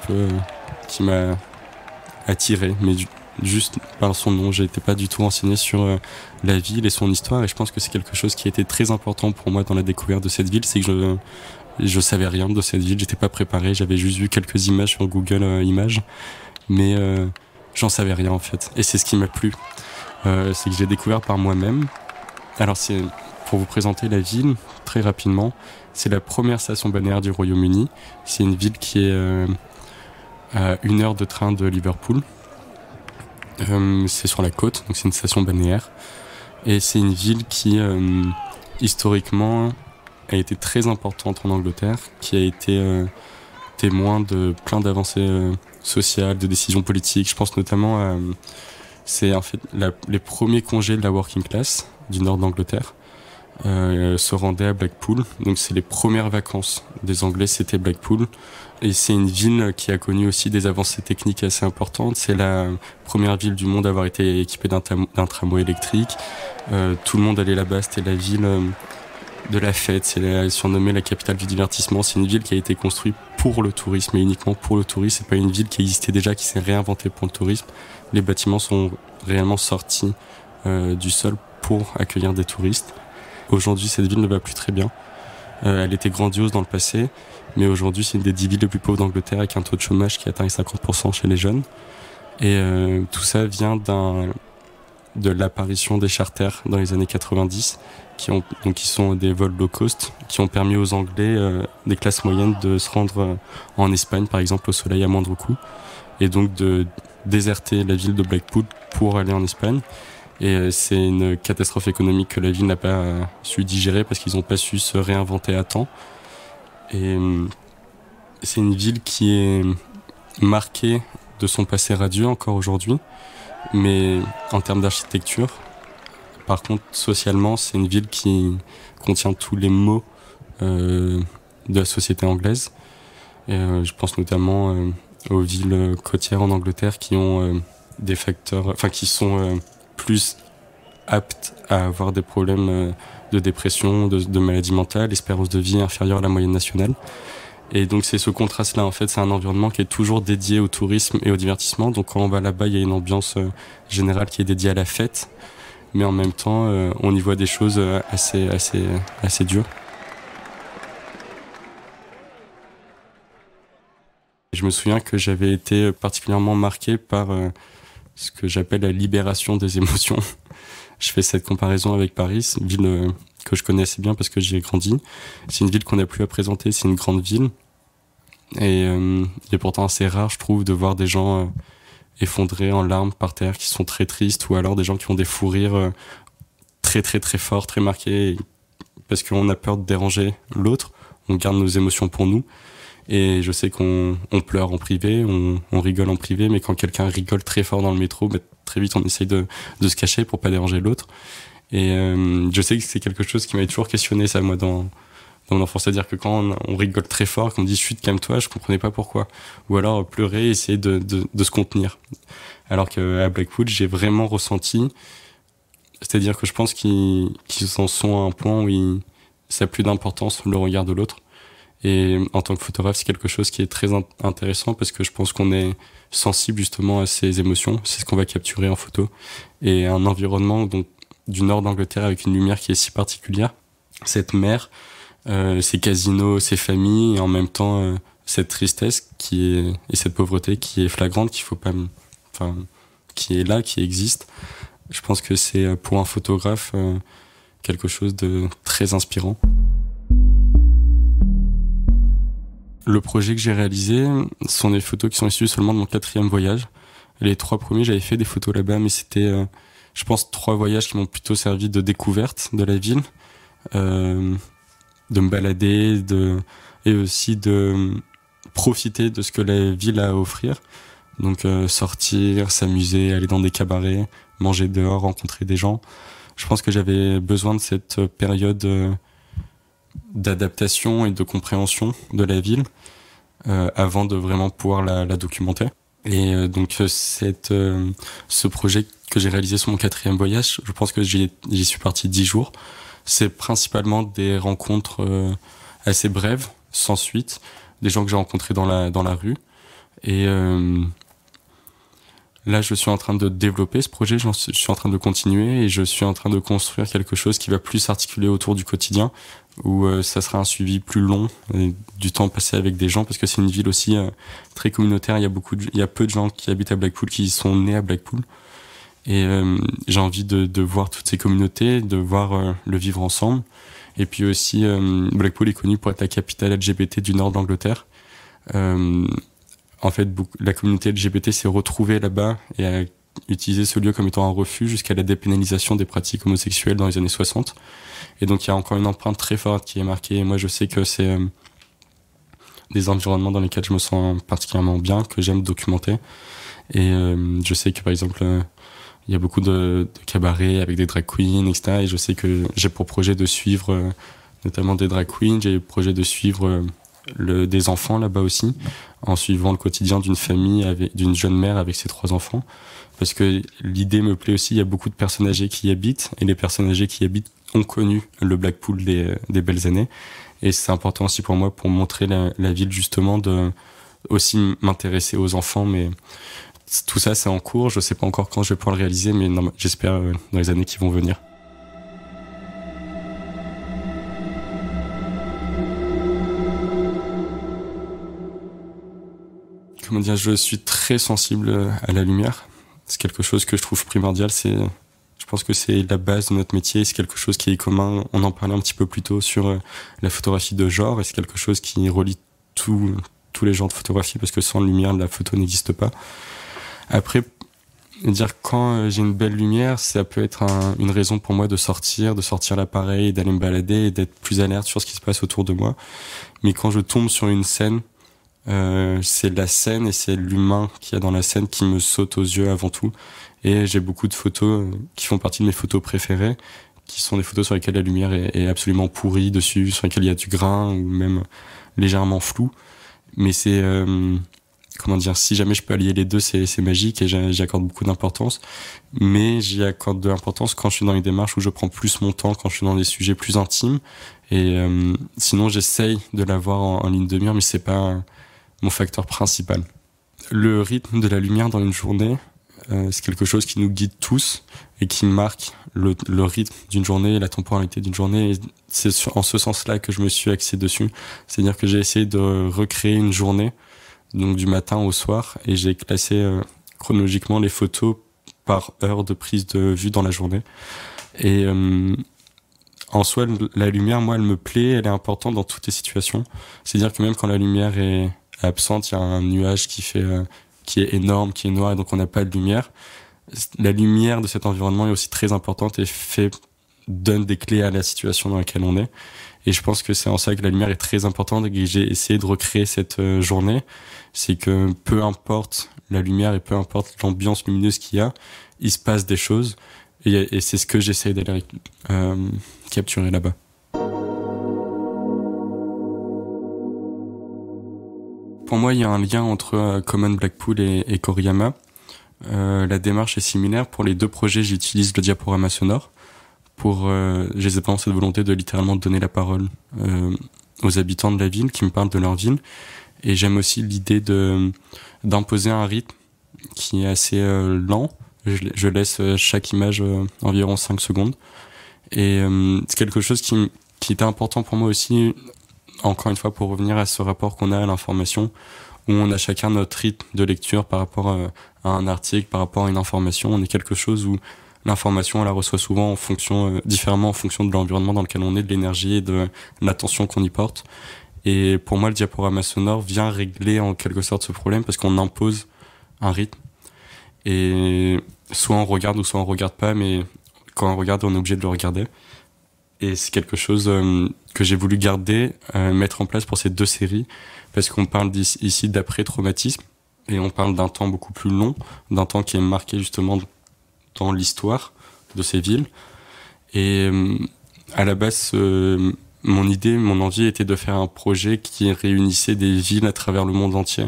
S2: attiré, mais juste par son nom. J'étais pas du tout renseigné sur la ville et son histoire, et je pense que c'est quelque chose qui a été très important pour moi dans la découverte de cette ville. C'est que je savais rien de cette ville, j'étais pas préparé, j'avais juste vu quelques images sur Google Images, mais j'en savais rien en fait. Et c'est ce qui m'a plu, c'est que j'ai découvert par moi-même. Alors c'est pour vous présenter la ville très rapidement. C'est la première station balnéaire du Royaume-Uni. C'est une ville qui est à 1 heure de train de Liverpool. C'est sur la côte, donc c'est une station balnéaire. Et c'est une ville qui, historiquement, a été très importante en Angleterre, qui a été témoin de plein d'avancées sociales, de décisions politiques. Je pense notamment à... c'est en fait les premiers congés de la working class du nord d'Angleterre. se rendaient à Blackpool. Donc c'est les premières vacances des Anglais, c'était Blackpool. Et c'est une ville qui a connu aussi des avancées techniques assez importantes. C'est la première ville du monde à avoir été équipée d'un tramway électrique. Tout le monde allait là-bas, c'était la ville de la fête, c'est surnommée la capitale du divertissement. C'est une ville qui a été construite pour le tourisme et uniquement pour le tourisme. C'est pas une ville qui existait déjà, qui s'est réinventée pour le tourisme. Les bâtiments sont réellement sortis du sol pour accueillir des touristes. Aujourd'hui, cette ville ne va plus très bien. Elle était grandiose dans le passé, mais aujourd'hui, c'est une des 10 villes les plus pauvres d'Angleterre avec un taux de chômage qui atteint les 50% chez les jeunes. Et tout ça vient de l'apparition des charters dans les années 90, qui sont des vols low cost, qui ont permis aux Anglais des classes moyennes de se rendre en Espagne, par exemple, au soleil à moindre coût, et donc de déserter la ville de Blackpool pour aller en Espagne. Et c'est une catastrophe économique que la ville n'a pas su digérer parce qu'ils n'ont pas su se réinventer à temps. Et c'est une ville qui est marquée de son passé radieux encore aujourd'hui, mais en termes d'architecture, par contre, socialement, c'est une ville qui contient tous les maux de la société anglaise. Et, je pense notamment aux villes côtières en Angleterre qui ont des facteurs, qui sont plus aptes à avoir des problèmes de dépression, de maladie mentale, espérance de vie inférieure à la moyenne nationale. Et donc c'est ce contraste-là, en fait, c'est un environnement qui est toujours dédié au tourisme et au divertissement. Donc quand on va là-bas, il y a une ambiance générale qui est dédiée à la fête, mais en même temps, on y voit des choses assez dures. Je me souviens que j'avais été particulièrement marqué par ce que j'appelle la libération des émotions. Je fais cette comparaison avec Paris, une ville que je connais assez bien parce que j'y ai grandi. C'est une ville qu'on n'a plus à présenter, c'est une grande ville. Et il est pourtant assez rare, je trouve, de voir des gens effondrés en larmes par terre, qui sont très tristes, ou alors des gens qui ont des fous rires très très très forts, très marqués, parce qu'on a peur de déranger l'autre, on garde nos émotions pour nous. Et je sais qu'on pleure en privé, on rigole en privé, mais quand quelqu'un rigole très fort dans le métro, très vite on essaye de se cacher pour pas déranger l'autre. Et je sais que c'est quelque chose qui m'avait toujours questionné, ça, moi, dans mon enfance. C'est-à-dire que quand on rigole très fort, qu'on me dit chut, calme-toi, je comprenais pas pourquoi. Ou alors pleurer, essayer de se contenir. Alors qu'à Blackpool, j'ai vraiment ressenti, c'est-à-dire que je pense qu'ils en sont à un point où ça n'a plus d'importance, le regard de l'autre. Et en tant que photographe, c'est quelque chose qui est très intéressant parce que je pense qu'on est sensible justement à ces émotions. C'est ce qu'on va capturer en photo. Et un environnement donc du nord d'Angleterre avec une lumière qui est si particulière, cette mer, ces casinos, ces familles, et en même temps cette tristesse et cette pauvreté qui est flagrante, qui est là, qui existe. Je pense que c'est pour un photographe quelque chose de très inspirant. Le projet que j'ai réalisé sont des photos qui sont issues seulement de mon 4e voyage. Les 3 premiers, j'avais fait des photos là-bas, mais c'était, je pense, 3 voyages qui m'ont plutôt servi de découverte de la ville, de me balader, et aussi de profiter de ce que la ville a à offrir. Donc sortir, s'amuser, aller dans des cabarets, manger dehors, rencontrer des gens. Je pense que j'avais besoin de cette période d'adaptation et de compréhension de la ville avant de vraiment pouvoir la documenter. Et donc ce projet que j'ai réalisé sur mon 4e voyage, je pense que j'y suis parti 10 jours. C'est principalement des rencontres assez brèves, sans suite, des gens que j'ai rencontrés dans la rue. Et là, je suis en train de développer ce projet, je suis en train de continuer et je suis en train de construire quelque chose qui va plus s'articuler autour du quotidien, où ça sera un suivi plus long, du temps passé avec des gens, parce que c'est une ville aussi très communautaire. Il y a peu de gens qui habitent à Blackpool, qui sont nés à Blackpool. Et j'ai envie de voir toutes ces communautés, de voir le vivre ensemble. Et puis aussi, Blackpool est connu pour être la capitale LGBT du nord d'Angleterre. En fait, la communauté LGBT s'est retrouvée là-bas et a utilisé ce lieu comme étant un refuge jusqu'à la dépénalisation des pratiques homosexuelles dans les années 60. Et donc, il y a encore une empreinte très forte qui est marquée. Et moi, je sais que c'est des environnements dans lesquels je me sens particulièrement bien, que j'aime documenter. Et je sais que, par exemple, il il y a beaucoup de cabarets avec des drag queens, etc. Et je sais que j'ai pour projet de suivre notamment des drag queens, j'ai pour projet de suivre des enfants là-bas aussi, en suivant le quotidien d'une famille, d'une jeune mère avec ses 3 enfants. Parce que l'idée me plaît aussi, il y a beaucoup de personnes âgées qui y habitent, et les personnes âgées qui y habitent ont connu le Blackpool des belles années. Et c'est important aussi pour moi, pour montrer la ville justement, de aussi m'intéresser aux enfants, mais tout ça c'est en cours, je sais pas encore quand je vais pouvoir le réaliser, mais non, j'espère dans les années qui vont venir. Comment dire, je suis très sensible à la lumière. C'est quelque chose que je trouve primordial. Je pense que c'est la base de notre métier. C'est quelque chose qui est commun. On en parlait un petit peu plus tôt sur la photographie de genre, et c'est quelque chose qui relie tous les genres de photographie, parce que sans lumière, la photo n'existe pas. Après, dire quand j'ai une belle lumière, ça peut être une raison pour moi de sortir l'appareil, d'aller me balader et d'être plus alerte sur ce qui se passe autour de moi. Mais quand je tombe sur une scène, c'est la scène et c'est l'humain qu'il y a dans la scène qui me saute aux yeux avant tout. Et j'ai beaucoup de photos qui font partie de mes photos préférées, qui sont des photos sur lesquelles la lumière est absolument pourrie dessus, sur lesquelles il y a du grain ou même légèrement flou. Mais c'est comment dire, si jamais je peux allier les deux, c'est magique, et j'y accorde beaucoup d'importance. Mais j'y accorde de l'importance quand je suis dans une démarche où je prends plus mon temps, quand je suis dans des sujets plus intimes. Et sinon, j'essaye de l'avoir en ligne de mire, mais c'est pas mon facteur principal. Le rythme de la lumière dans une journée, c'est quelque chose qui nous guide tous et qui marque le rythme d'une journée et la temporalité d'une journée. Et c'est en ce sens-là que je me suis axé dessus. C'est-à-dire que j'ai essayé de recréer une journée, donc du matin au soir, et j'ai classé chronologiquement les photos par heure de prise de vue dans la journée. Et en soi, la lumière, moi, elle me plaît, elle est importante dans toutes les situations. C'est-à-dire que même quand la lumière est absente, il y a un nuage qui est énorme, qui est noir, et donc on n'a pas de lumière. La lumière de cet environnement est aussi très importante et donne des clés à la situation dans laquelle on est. Et je pense que c'est en ça que la lumière est très importante, et que j'ai essayé de recréer cette journée. C'est que peu importe la lumière et peu importe l'ambiance lumineuse qu'il y a, il se passe des choses. Et c'est ce que j'essaie d'aller capturer là-bas. Pour moi, il y a un lien entre Common Blackpool et Koriyama. La démarche est similaire. Pour les deux projets, j'utilise le diaporama sonore. J'ai vraiment cette volonté de littéralement donner la parole aux habitants de la ville qui me parlent de leur ville. Et j'aime aussi l'idée d'imposer un rythme qui est assez lent. Je laisse chaque image environ 5 secondes. Et c'est quelque chose qui était important pour moi aussi, encore une fois, pour revenir à ce rapport qu'on a à l'information, où on a chacun notre rythme de lecture par rapport à un article, par rapport à une information. On est quelque chose où l'information, on la reçoit souvent différemment en fonction de l'environnement dans lequel on est, de l'énergie et de l'attention qu'on y porte. Et pour moi, le diaporama sonore vient régler en quelque sorte ce problème, parce qu'on impose un rythme. Et soit on regarde ou soit on regarde pas, mais quand on regarde, on est obligé de le regarder. Et c'est quelque chose que j'ai voulu garder, mettre en place pour ces deux séries, parce qu'on parle ici d'après-traumatisme, et on parle d'un temps beaucoup plus long, d'un temps qui est marqué justement dans l'histoire de ces villes. Et à la base, mon envie était de faire un projet qui réunissait des villes à travers le monde entier,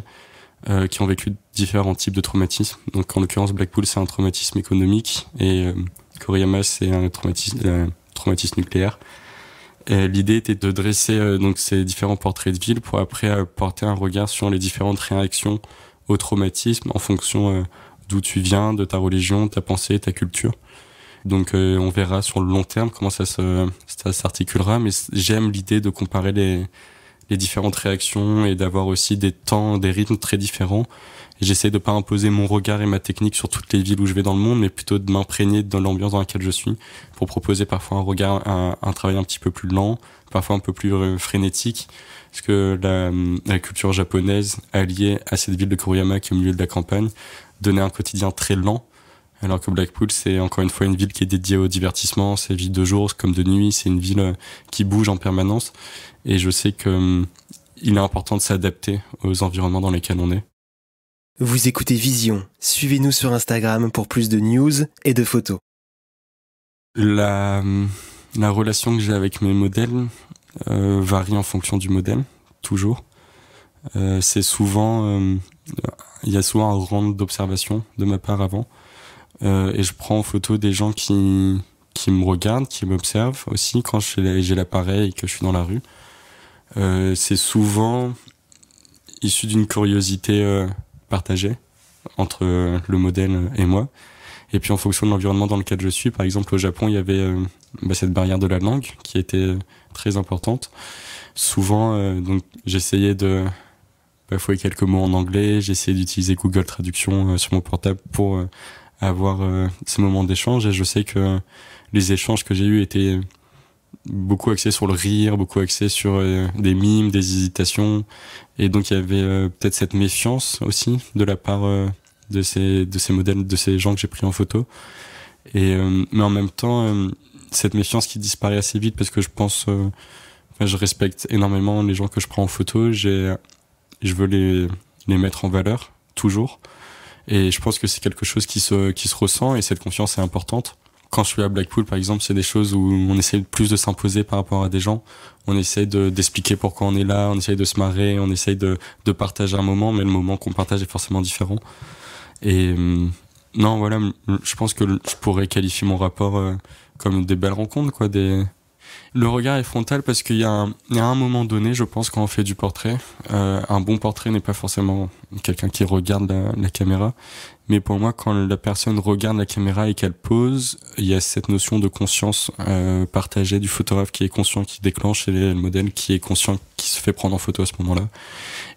S2: qui ont vécu différents types de traumatismes. Donc en l'occurrence, Blackpool, c'est un traumatisme économique, et Koriyama, c'est un traumatisme nucléaire. Et l'idée était de dresser donc ces différents portraits de villes pour après porter un regard sur les différentes réactions au traumatisme en fonction d'où tu viens, de ta religion, ta pensée, ta culture. Donc on verra sur le long terme comment ça s'articulera, mais j'aime l'idée de comparer les différentes réactions et d'avoir aussi des temps, des rythmes très différents. Et j'essaie de pas imposer mon regard et ma technique sur toutes les villes où je vais dans le monde, mais plutôt de m'imprégner dans l'ambiance dans laquelle je suis, pour proposer parfois un travail un petit peu plus lent, parfois un peu plus frénétique, parce que la culture japonaise alliée à cette ville de Koriyama qui est au milieu de la campagne donnait un quotidien très lent, alors que Blackpool, c'est encore une fois une ville qui est dédiée au divertissement, c'est une ville de jour comme de nuit, c'est une ville qui bouge en permanence, et je sais que il est important de s'adapter aux environnements dans lesquels on est.
S1: Vous écoutez Vision. Suivez-nous sur Instagram pour plus de news et de photos.
S2: La relation que j'ai avec mes modèles varie en fonction du modèle, toujours. C'est souvent... il y a souvent un round d'observation de ma part avant. Et je prends en photo des gens qui me regardent, qui m'observent aussi quand j'ai l'appareil et que je suis dans la rue. C'est souvent issu d'une curiosité partagée entre le modèle et moi. Et puis en fonction de l'environnement dans lequel je suis, par exemple au Japon, il y avait cette barrière de la langue qui était très importante. Souvent, donc j'essayais de bafouer quelques mots en anglais, j'essayais d'utiliser Google Traduction sur mon portable pour avoir ces moments d'échange. Et je sais que les échanges que j'ai eus étaient beaucoup axés sur le rire, beaucoup axés sur des mimes, des hésitations. Et donc il y avait peut-être cette méfiance aussi de la part de ces modèles, de ces gens que j'ai pris en photo. Et mais en même temps, cette méfiance qui disparaît assez vite parce que je pense, je respecte énormément les gens que je prends en photo. Je veux les mettre en valeur toujours. Et je pense que c'est quelque chose qui se ressent et cette confiance est importante. Quand je suis à Blackpool, par exemple, c'est des choses où on essaie plus de s'imposer par rapport à des gens. On essaie d'expliquer pourquoi on est là, on essaie de se marrer, on essaie de partager un moment, mais le moment qu'on partage est forcément différent. Et non, voilà, je pense que je pourrais qualifier mon rapport comme des belles rencontres, quoi. Le regard est frontal parce qu'il y a un moment donné, je pense, quand on fait du portrait, un bon portrait n'est pas forcément quelqu'un qui regarde la caméra, mais pour moi, quand la personne regarde la caméra et qu'elle pose, il y a cette notion de conscience partagée du photographe qui est conscient, qui déclenche, et le modèle qui est conscient, qui se fait prendre en photo à ce moment-là.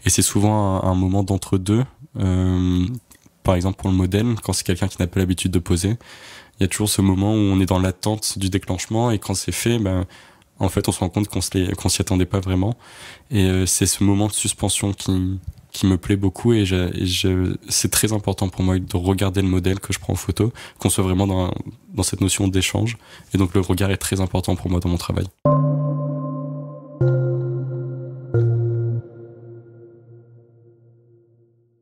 S2: Et c'est souvent un moment d'entre-deux. Par exemple, pour le modèle, quand c'est quelqu'un qui n'a pas l'habitude de poser, il y a toujours ce moment où on est dans l'attente du déclenchement et quand c'est fait, en fait, on se rend compte qu'on s'y attendait pas vraiment. Et c'est ce moment de suspension qui me plaît beaucoup et c'est très important pour moi de regarder le modèle que je prends en photo, qu'on soit vraiment dans cette notion d'échange. Et donc le regard est très important pour moi dans mon travail.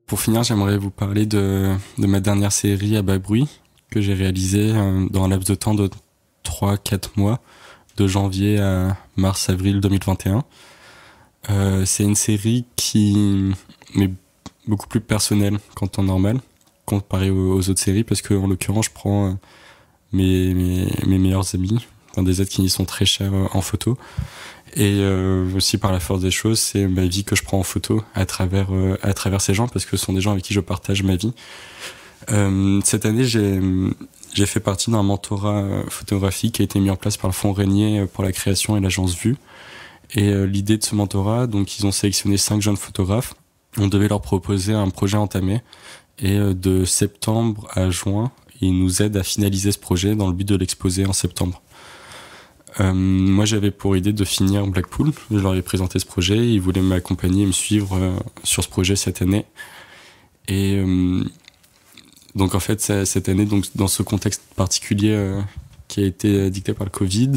S2: Pour finir, j'aimerais vous parler de ma dernière série à bas bruit que j'ai réalisée dans un laps de temps de 3-4 mois, de janvier à mars-avril 2021. C'est une série qui est beaucoup plus personnelle qu'en temps normal, comparé aux autres séries, parce que en l'occurrence, je prends mes meilleurs amis, des êtres qui sont très chers en photo. Et aussi par la force des choses, c'est ma vie que je prends en photo à travers ces gens, parce que ce sont des gens avec qui je partage ma vie. Cette année, j'ai fait partie d'un mentorat photographique qui a été mis en place par le Fonds Régnier pour la création et l'agence Vue. Et l'idée de ce mentorat, donc ils ont sélectionné 5 jeunes photographes. On devait leur proposer un projet entamé. Et de septembre à juin, ils nous aident à finaliser ce projet dans le but de l'exposer en septembre. Moi, j'avais pour idée de finir Blackpool. Je leur ai présenté ce projet. Ils voulaient m'accompagner et me suivre sur ce projet cette année. Et donc, en fait, cette année, donc, dans ce contexte particulier qui a été dicté par le Covid,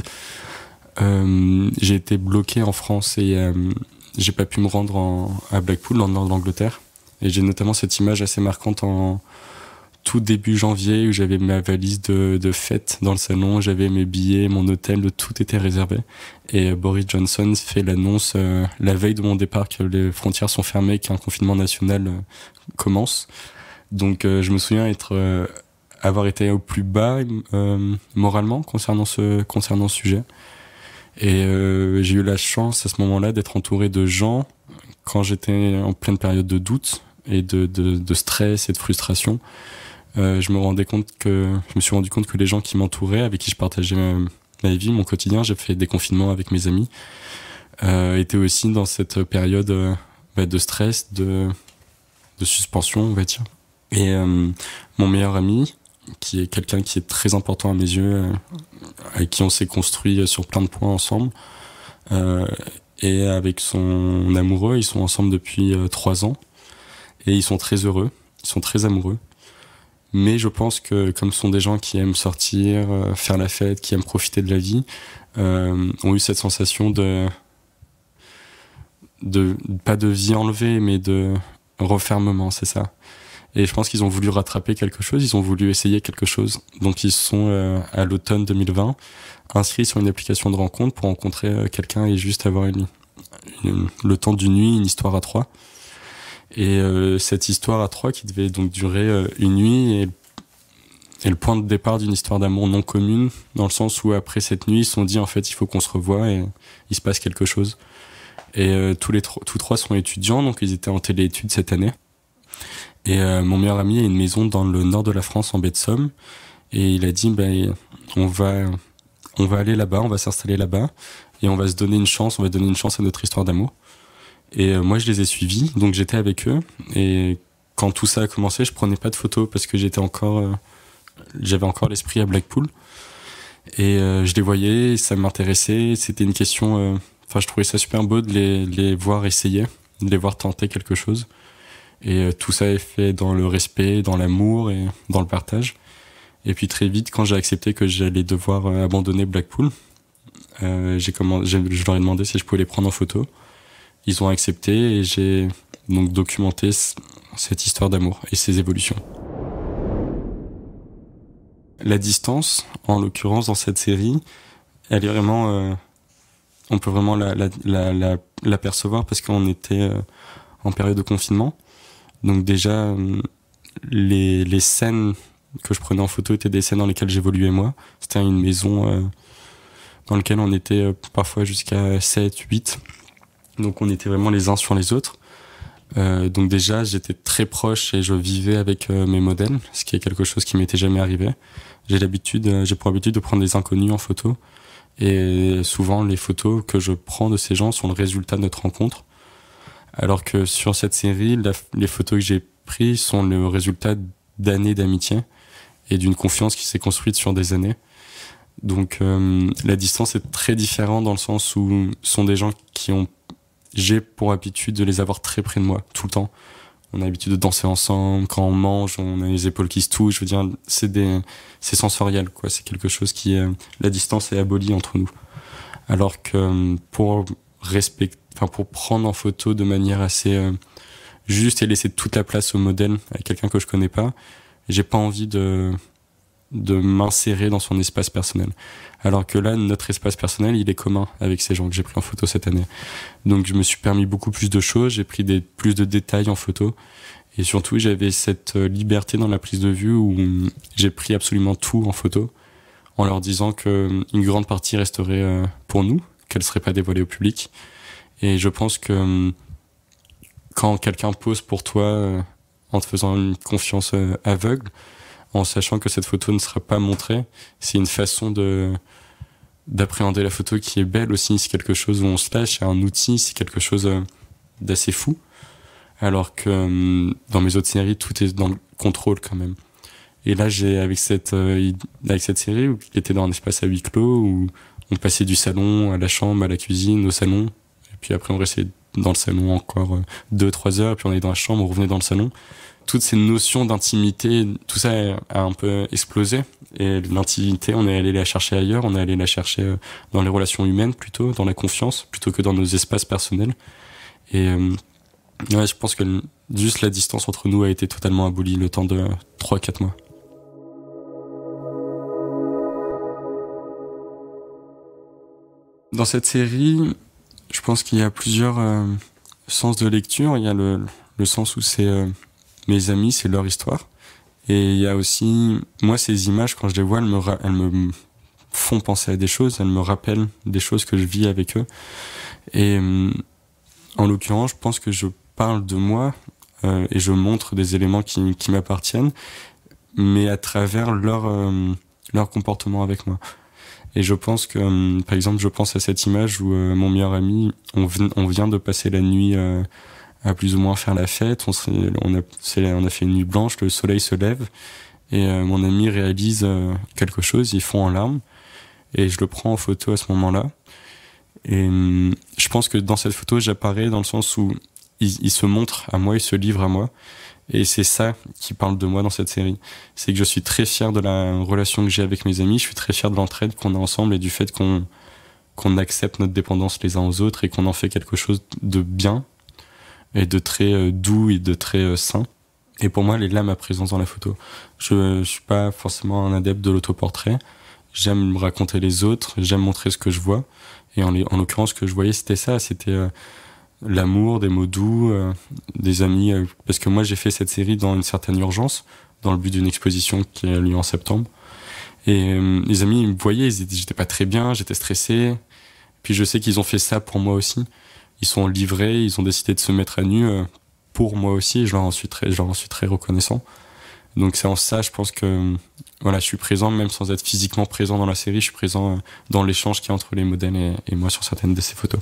S2: j'ai été bloqué en France et j'ai pas pu me rendre à Blackpool, dans le nord de l'Angleterre. Et j'ai notamment cette image assez marquante en tout début janvier où j'avais ma valise de fête dans le salon, j'avais mes billets, mon hôtel, tout était réservé. Et Boris Johnson fait l'annonce la veille de mon départ que les frontières sont fermées, qu'un confinement national commence. Donc je me souviens avoir été au plus bas moralement concernant ce sujet. Et j'ai eu la chance à ce moment-là d'être entouré de gens quand j'étais en pleine période de doute et de stress et de frustration. Je me suis rendu compte que les gens qui m'entouraient, avec qui je partageais ma vie, mon quotidien, j'ai fait des confinements avec mes amis, étaient aussi dans cette période de stress, de suspension, on va dire. Et mon meilleur ami, qui est quelqu'un qui est très important à mes yeux, avec qui on s'est construit sur plein de points ensemble, et avec son amoureux, ils sont ensemble depuis 3 ans, et ils sont très heureux, ils sont très amoureux. Mais je pense que comme ce sont des gens qui aiment sortir, faire la fête, qui aiment profiter de la vie, ont eu cette sensation de pas de vie enlevée, mais de refermement, c'est ça. Et je pense qu'ils ont voulu rattraper quelque chose, ils ont voulu essayer quelque chose. Donc ils sont, à l'automne 2020, inscrits sur une application de rencontre pour rencontrer quelqu'un et juste avoir le temps d'une nuit, une histoire à trois. Et cette histoire à trois qui devait donc durer une nuit et le point de départ d'une histoire d'amour non commune, dans le sens où après cette nuit, ils se sont dit en fait il faut qu'on se revoie et il se passe quelque chose. Et tous trois sont étudiants, donc ils étaient en téléétudes cette année. Et mon meilleur ami a une maison dans le nord de la France, en baie de Somme. Et il a dit, on va aller là-bas, on va s'installer là-bas. Et on va donner une chance à notre histoire d'amour. Et moi, je les ai suivis, donc j'étais avec eux. Et quand tout ça a commencé, je prenais pas de photos parce que j'avais encore l'esprit à Blackpool. Et je les voyais, ça m'intéressait. C'était une question... je trouvais ça super beau de les voir essayer, de les voir tenter quelque chose. Et tout ça est fait dans le respect, dans l'amour et dans le partage. Et puis très vite, quand j'ai accepté que j'allais devoir abandonner Blackpool, je leur ai demandé si je pouvais les prendre en photo. Ils ont accepté et j'ai donc documenté cette histoire d'amour et ses évolutions. La distance, en l'occurrence dans cette série, elle est vraiment... on peut vraiment l'apercevoir parce qu'on était en période de confinement. Donc déjà, les scènes que je prenais en photo étaient des scènes dans lesquelles j'évoluais moi. C'était une maison dans laquelle on était parfois jusqu'à 7, 8. Donc on était vraiment les uns sur les autres. Donc déjà, j'étais très proche et je vivais avec mes modèles, ce qui est quelque chose qui m'était jamais arrivé. J'ai pour habitude de prendre des inconnus en photo. Et souvent, les photos que je prends de ces gens sont le résultat de notre rencontre. Alors que sur cette série, les photos que j'ai prises sont le résultat d'années d'amitié et d'une confiance qui s'est construite sur des années. Donc la distance est très différente dans le sens où ce sont des gens j'ai pour habitude de les avoir très près de moi, tout le temps. On a l'habitude de danser ensemble, quand on mange, on a les épaules qui se touchent. Je veux dire, c'est sensoriel, quoi. C'est quelque chose la distance est abolie entre nous. Alors que pour prendre en photo de manière assez juste et laisser toute la place au modèle à quelqu'un que je connais pas, j'ai pas envie de m'insérer dans son espace personnel. Alors que là, notre espace personnel, il est commun avec ces gens que j'ai pris en photo cette année. Donc je me suis permis beaucoup plus de choses, j'ai pris plus de détails en photo. Et surtout, j'avais cette liberté dans la prise de vue où j'ai pris absolument tout en photo, en leur disant qu'une grande partie resterait pour nous, qu'elle serait pas dévoilée au public. Et je pense que quand quelqu'un pose pour toi en te faisant une confiance aveugle, en sachant que cette photo ne sera pas montrée, c'est une façon d'appréhender la photo qui est belle aussi. C'est quelque chose où on se lâche, c'est un outil, c'est quelque chose d'assez fou. Alors que dans mes autres séries, tout est dans le contrôle quand même. Et là, avec cette série, qui était dans un espace à huis clos, où on passait du salon à la chambre, à la cuisine, au salon, et puis après on restait dans le salon encore 2-3 heures, et puis on allait dans la chambre, on revenait dans le salon. Toutes ces notions d'intimité, tout ça a un peu explosé. Et l'intimité, on est allé la chercher ailleurs, on est allé la chercher dans les relations humaines plutôt, dans la confiance, plutôt que dans nos espaces personnels. Et je pense que juste la distance entre nous a été totalement abolie le temps de 3-4 mois. Dans cette série, je pense qu'il y a plusieurs sens de lecture. Il y a le sens où c'est mes amis, c'est leur histoire. Et il y a aussi, moi, ces images, quand je les vois, elles me font penser à des choses, elles me rappellent des choses que je vis avec eux. Et en l'occurrence, je pense que je parle de moi et je montre des éléments qui m'appartiennent, mais à travers leur comportement avec moi. Et je pense que, par exemple, je pense à cette image où mon meilleur ami, on vient de passer la nuit à plus ou moins faire la fête. On a fait une nuit blanche, le soleil se lève et mon ami réalise quelque chose, il fond en larmes et je le prends en photo à ce moment-là. Et je pense que dans cette photo, j'apparais dans le sens où il se montre à moi, il se livre à moi. Et c'est ça qui parle de moi dans cette série. C'est que je suis très fier de la relation que j'ai avec mes amis, je suis très fier de l'entraide qu'on a ensemble et du fait qu'on accepte notre dépendance les uns aux autres et qu'on en fait quelque chose de bien et de très doux et de très sain. Et pour moi, elle est là ma présence dans la photo. Je suis pas forcément un adepte de l'autoportrait. J'aime raconter les autres, j'aime montrer ce que je vois. Et en l'occurrence, ce que je voyais, c'était ça. C'était l'amour, des mots doux, des amis. Parce que moi, j'ai fait cette série dans une certaine urgence, dans le but d'une exposition qui a lieu en septembre. Et les amis, ils me voyaient, ils disaient j'étais pas très bien, j'étais stressé. Puis je sais qu'ils ont fait ça pour moi aussi. Ils sont livrés, ils ont décidé de se mettre à nu pour moi aussi. Et je leur en suis très reconnaissant. Donc c'est en ça, je pense que voilà, je suis présent, même sans être physiquement présent dans la série, je suis présent dans l'échange qu'il y a entre les modèles et moi sur certaines de ces photos.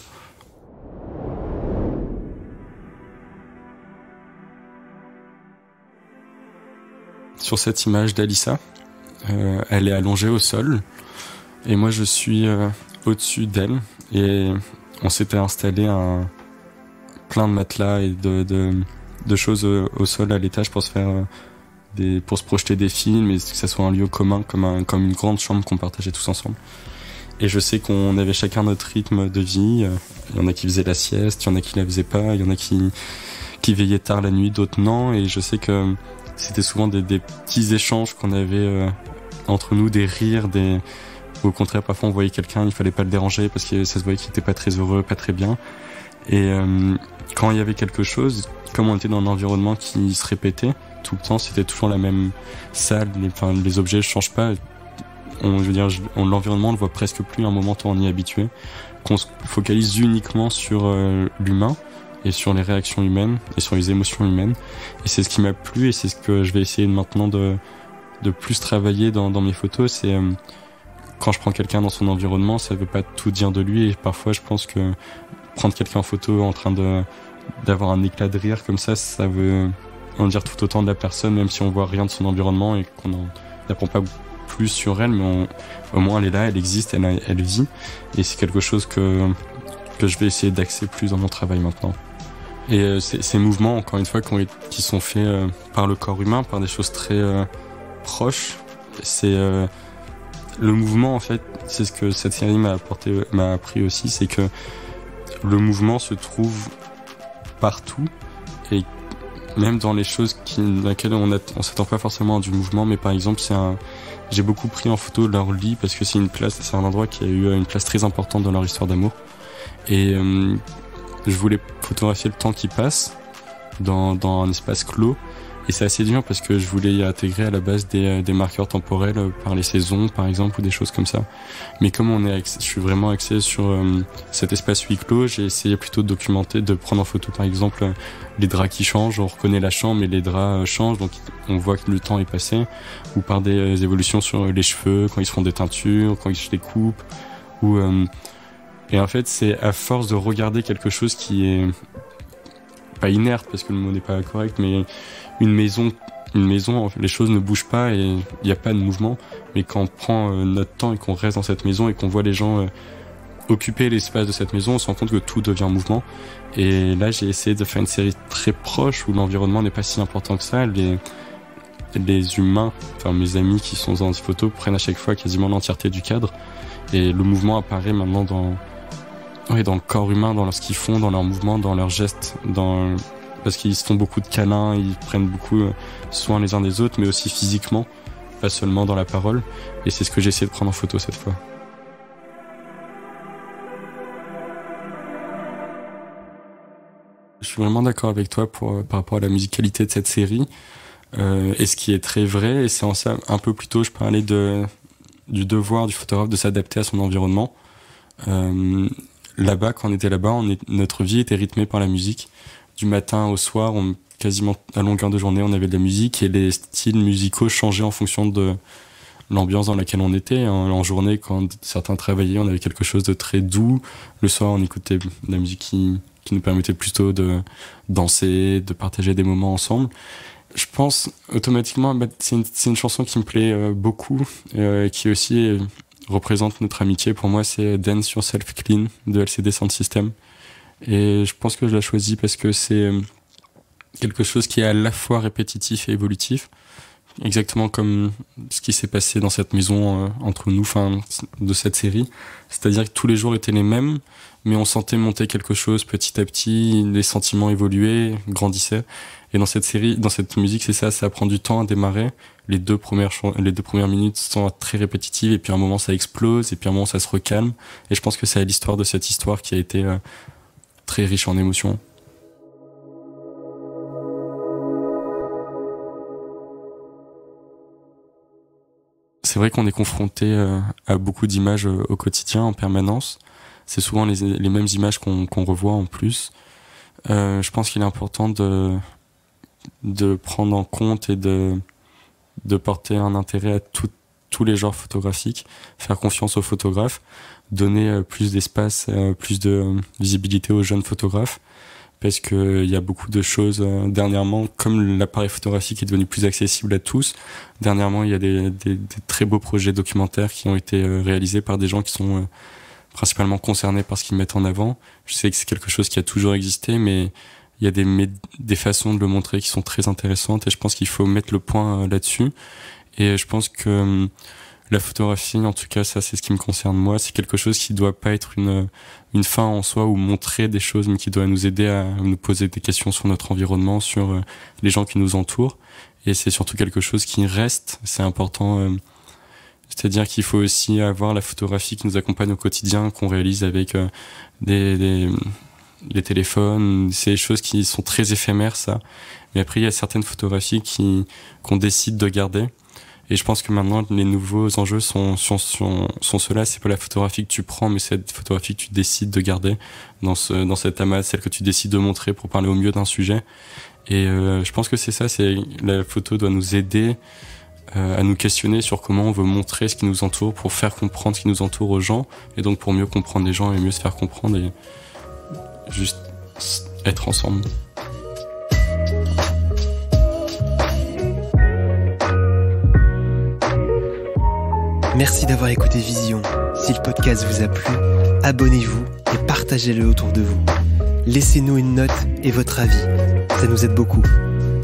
S2: Sur cette image d'Alissa, elle est allongée au sol et moi je suis au-dessus d'elle et on s'était installé plein de matelas et de choses au sol à l'étage pour se faire pour se projeter des films et que ça soit un lieu commun comme une grande chambre qu'on partageait tous ensemble. Et je sais qu'on avait chacun notre rythme de vie. Il y en a qui faisaient la sieste, il y en a qui la faisaient pas, il y en a qui veillaient tard la nuit, d'autres non. Et je sais que c'était souvent des petits échanges qu'on avait entre nous, des rires, au contraire, parfois on voyait quelqu'un, il fallait pas le déranger parce que ça se voyait qu'il était pas très heureux, pas très bien. Et quand il y avait quelque chose, comme on était dans un environnement qui se répétait tout le temps, c'était toujours la même salle, les objets ne changent pas. L'environnement on le voit presque plus à un moment où on y est habitué, qu'on se focalise uniquement sur l'humain et sur les réactions humaines et sur les émotions humaines. Et c'est ce qui m'a plu et c'est ce que je vais essayer maintenant de plus travailler dans mes photos. C'est quand je prends quelqu'un dans son environnement, ça veut pas tout dire de lui et parfois je pense que prendre quelqu'un en photo en train d'avoir un éclat de rire comme ça veut en dire tout autant de la personne, même si on voit rien de son environnement et qu'on n'apprend pas plus sur elle, mais au moins elle est là, elle existe, elle vit, et c'est quelque chose que je vais essayer d'axer plus dans mon travail maintenant. Et ces mouvements, encore une fois, qui sont faits par le corps humain, par des choses très proches, c'est le mouvement en fait, c'est ce que cette série m'a appris aussi, c'est que le mouvement se trouve partout et même dans les choses dans lesquelles on s'attend pas forcément à du mouvement. Mais par exemple, j'ai beaucoup pris en photo leur lit parce que c'est un endroit qui a eu une place très importante dans leur histoire d'amour. Et je voulais photographier le temps qui passe dans un espace clos. Et c'est assez dur parce que je voulais y intégrer à la base des marqueurs temporels par les saisons, par exemple, ou des choses comme ça. Mais comme je suis vraiment axé sur cet espace huis clos, j'ai essayé plutôt de documenter, de prendre en photo, par exemple, les draps qui changent. On reconnaît la chambre et les draps changent, donc on voit que le temps est passé. Ou par des évolutions sur les cheveux, quand ils se font des teintures, quand ils se les coupent. Et en fait, c'est à force de regarder quelque chose qui est pas inerte, parce que le mot n'est pas correct, mais une maison, les choses ne bougent pas et il n'y a pas de mouvement. Mais quand on prend notre temps et qu'on reste dans cette maison et qu'on voit les gens occuper l'espace de cette maison, on se rend compte que tout devient mouvement. Et là, j'ai essayé de faire une série très proche où l'environnement n'est pas si important que ça. Les humains, enfin mes amis qui sont dans les photos, prennent à chaque fois quasiment l'entièreté du cadre. Et le mouvement apparaît maintenant dans le corps humain, dans ce qu'ils font, dans leurs mouvements, dans leurs gestes, parce qu'ils se font beaucoup de câlins, ils prennent beaucoup soin les uns des autres, mais aussi physiquement, pas seulement dans la parole. Et c'est ce que j'ai essayé de prendre en photo cette fois. Je suis vraiment d'accord avec toi par rapport à la musicalité de cette série, et ce qui est très vrai, et c'est en ça, un peu plus tôt, je parlais du devoir du photographe de s'adapter à son environnement. Là-bas, quand on était là-bas, notre vie était rythmée par la musique. Du matin au soir, quasiment à longueur de journée, on avait de la musique et les styles musicaux changeaient en fonction de l'ambiance dans laquelle on était. En journée, quand certains travaillaient, on avait quelque chose de très doux. Le soir, on écoutait de la musique qui nous permettait plutôt de danser, de partager des moments ensemble. Je pense automatiquement, c'est une chanson qui me plaît beaucoup, qui aussi représente notre amitié. Pour moi, c'est Dance Yourself Clean de LCD Sound System. Et je pense que je l'ai choisi parce que c'est quelque chose qui est à la fois répétitif et évolutif. exactement comme ce qui s'est passé dans cette maison entre nous, de cette série. C'est-à-dire que tous les jours étaient les mêmes, mais on sentait monter quelque chose petit à petit, les sentiments évoluaient, grandissaient. Et dans cette série, dans cette musique, c'est ça prend du temps à démarrer. Les deux premières minutes sont très répétitives, et puis à un moment ça explose, et puis à un moment ça se recalme. Et je pense que c'est l'histoire de cette histoire qui a été très riche en émotions. C'est vrai qu'on est confronté à beaucoup d'images au quotidien, en permanence. C'est souvent les mêmes images qu'on revoit en plus. Je pense qu'il est important de prendre en compte et de porter un intérêt à tous les genres photographiques, faire confiance aux photographes, donner plus d'espace, plus de visibilité aux jeunes photographes, parce qu'il y a beaucoup de choses dernièrement, comme l'appareil photographique est devenu plus accessible à tous, dernièrement il y a des très beaux projets documentaires qui ont été réalisés par des gens qui sont principalement concernés par ce qu'ils mettent en avant. Je sais que c'est quelque chose qui a toujours existé, mais il y a des façons de le montrer qui sont très intéressantes, et je pense qu'il faut mettre le point là-dessus. Et je pense que la photographie, en tout cas, ça c'est ce qui me concerne moi, c'est quelque chose qui doit pas être une fin en soi ou montrer des choses, mais qui doit nous aider à nous poser des questions sur notre environnement, sur les gens qui nous entourent. Et c'est surtout quelque chose qui reste, c'est important. C'est-à-dire qu'il faut aussi avoir la photographie qui nous accompagne au quotidien, qu'on réalise avec les téléphones, c'est des choses qui sont très éphémères, ça. Mais après, il y a certaines photographies qu'on décide de garder. Et je pense que maintenant, les nouveaux enjeux sont ceux-là. C'est pas la photographie que tu prends, mais cette photographie que tu décides de garder dans cet amas, celle que tu décides de montrer pour parler au mieux d'un sujet. Et je pense que c'est ça, la photo doit nous aider à nous questionner sur comment on veut montrer ce qui nous entoure pour faire comprendre ce qui nous entoure aux gens, et donc pour mieux comprendre les gens et mieux se faire comprendre et juste être ensemble.
S1: Merci d'avoir écouté Vision. Si le podcast vous a plu, abonnez-vous et partagez-le autour de vous. Laissez-nous une note et votre avis. Ça nous aide beaucoup.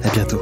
S1: À bientôt.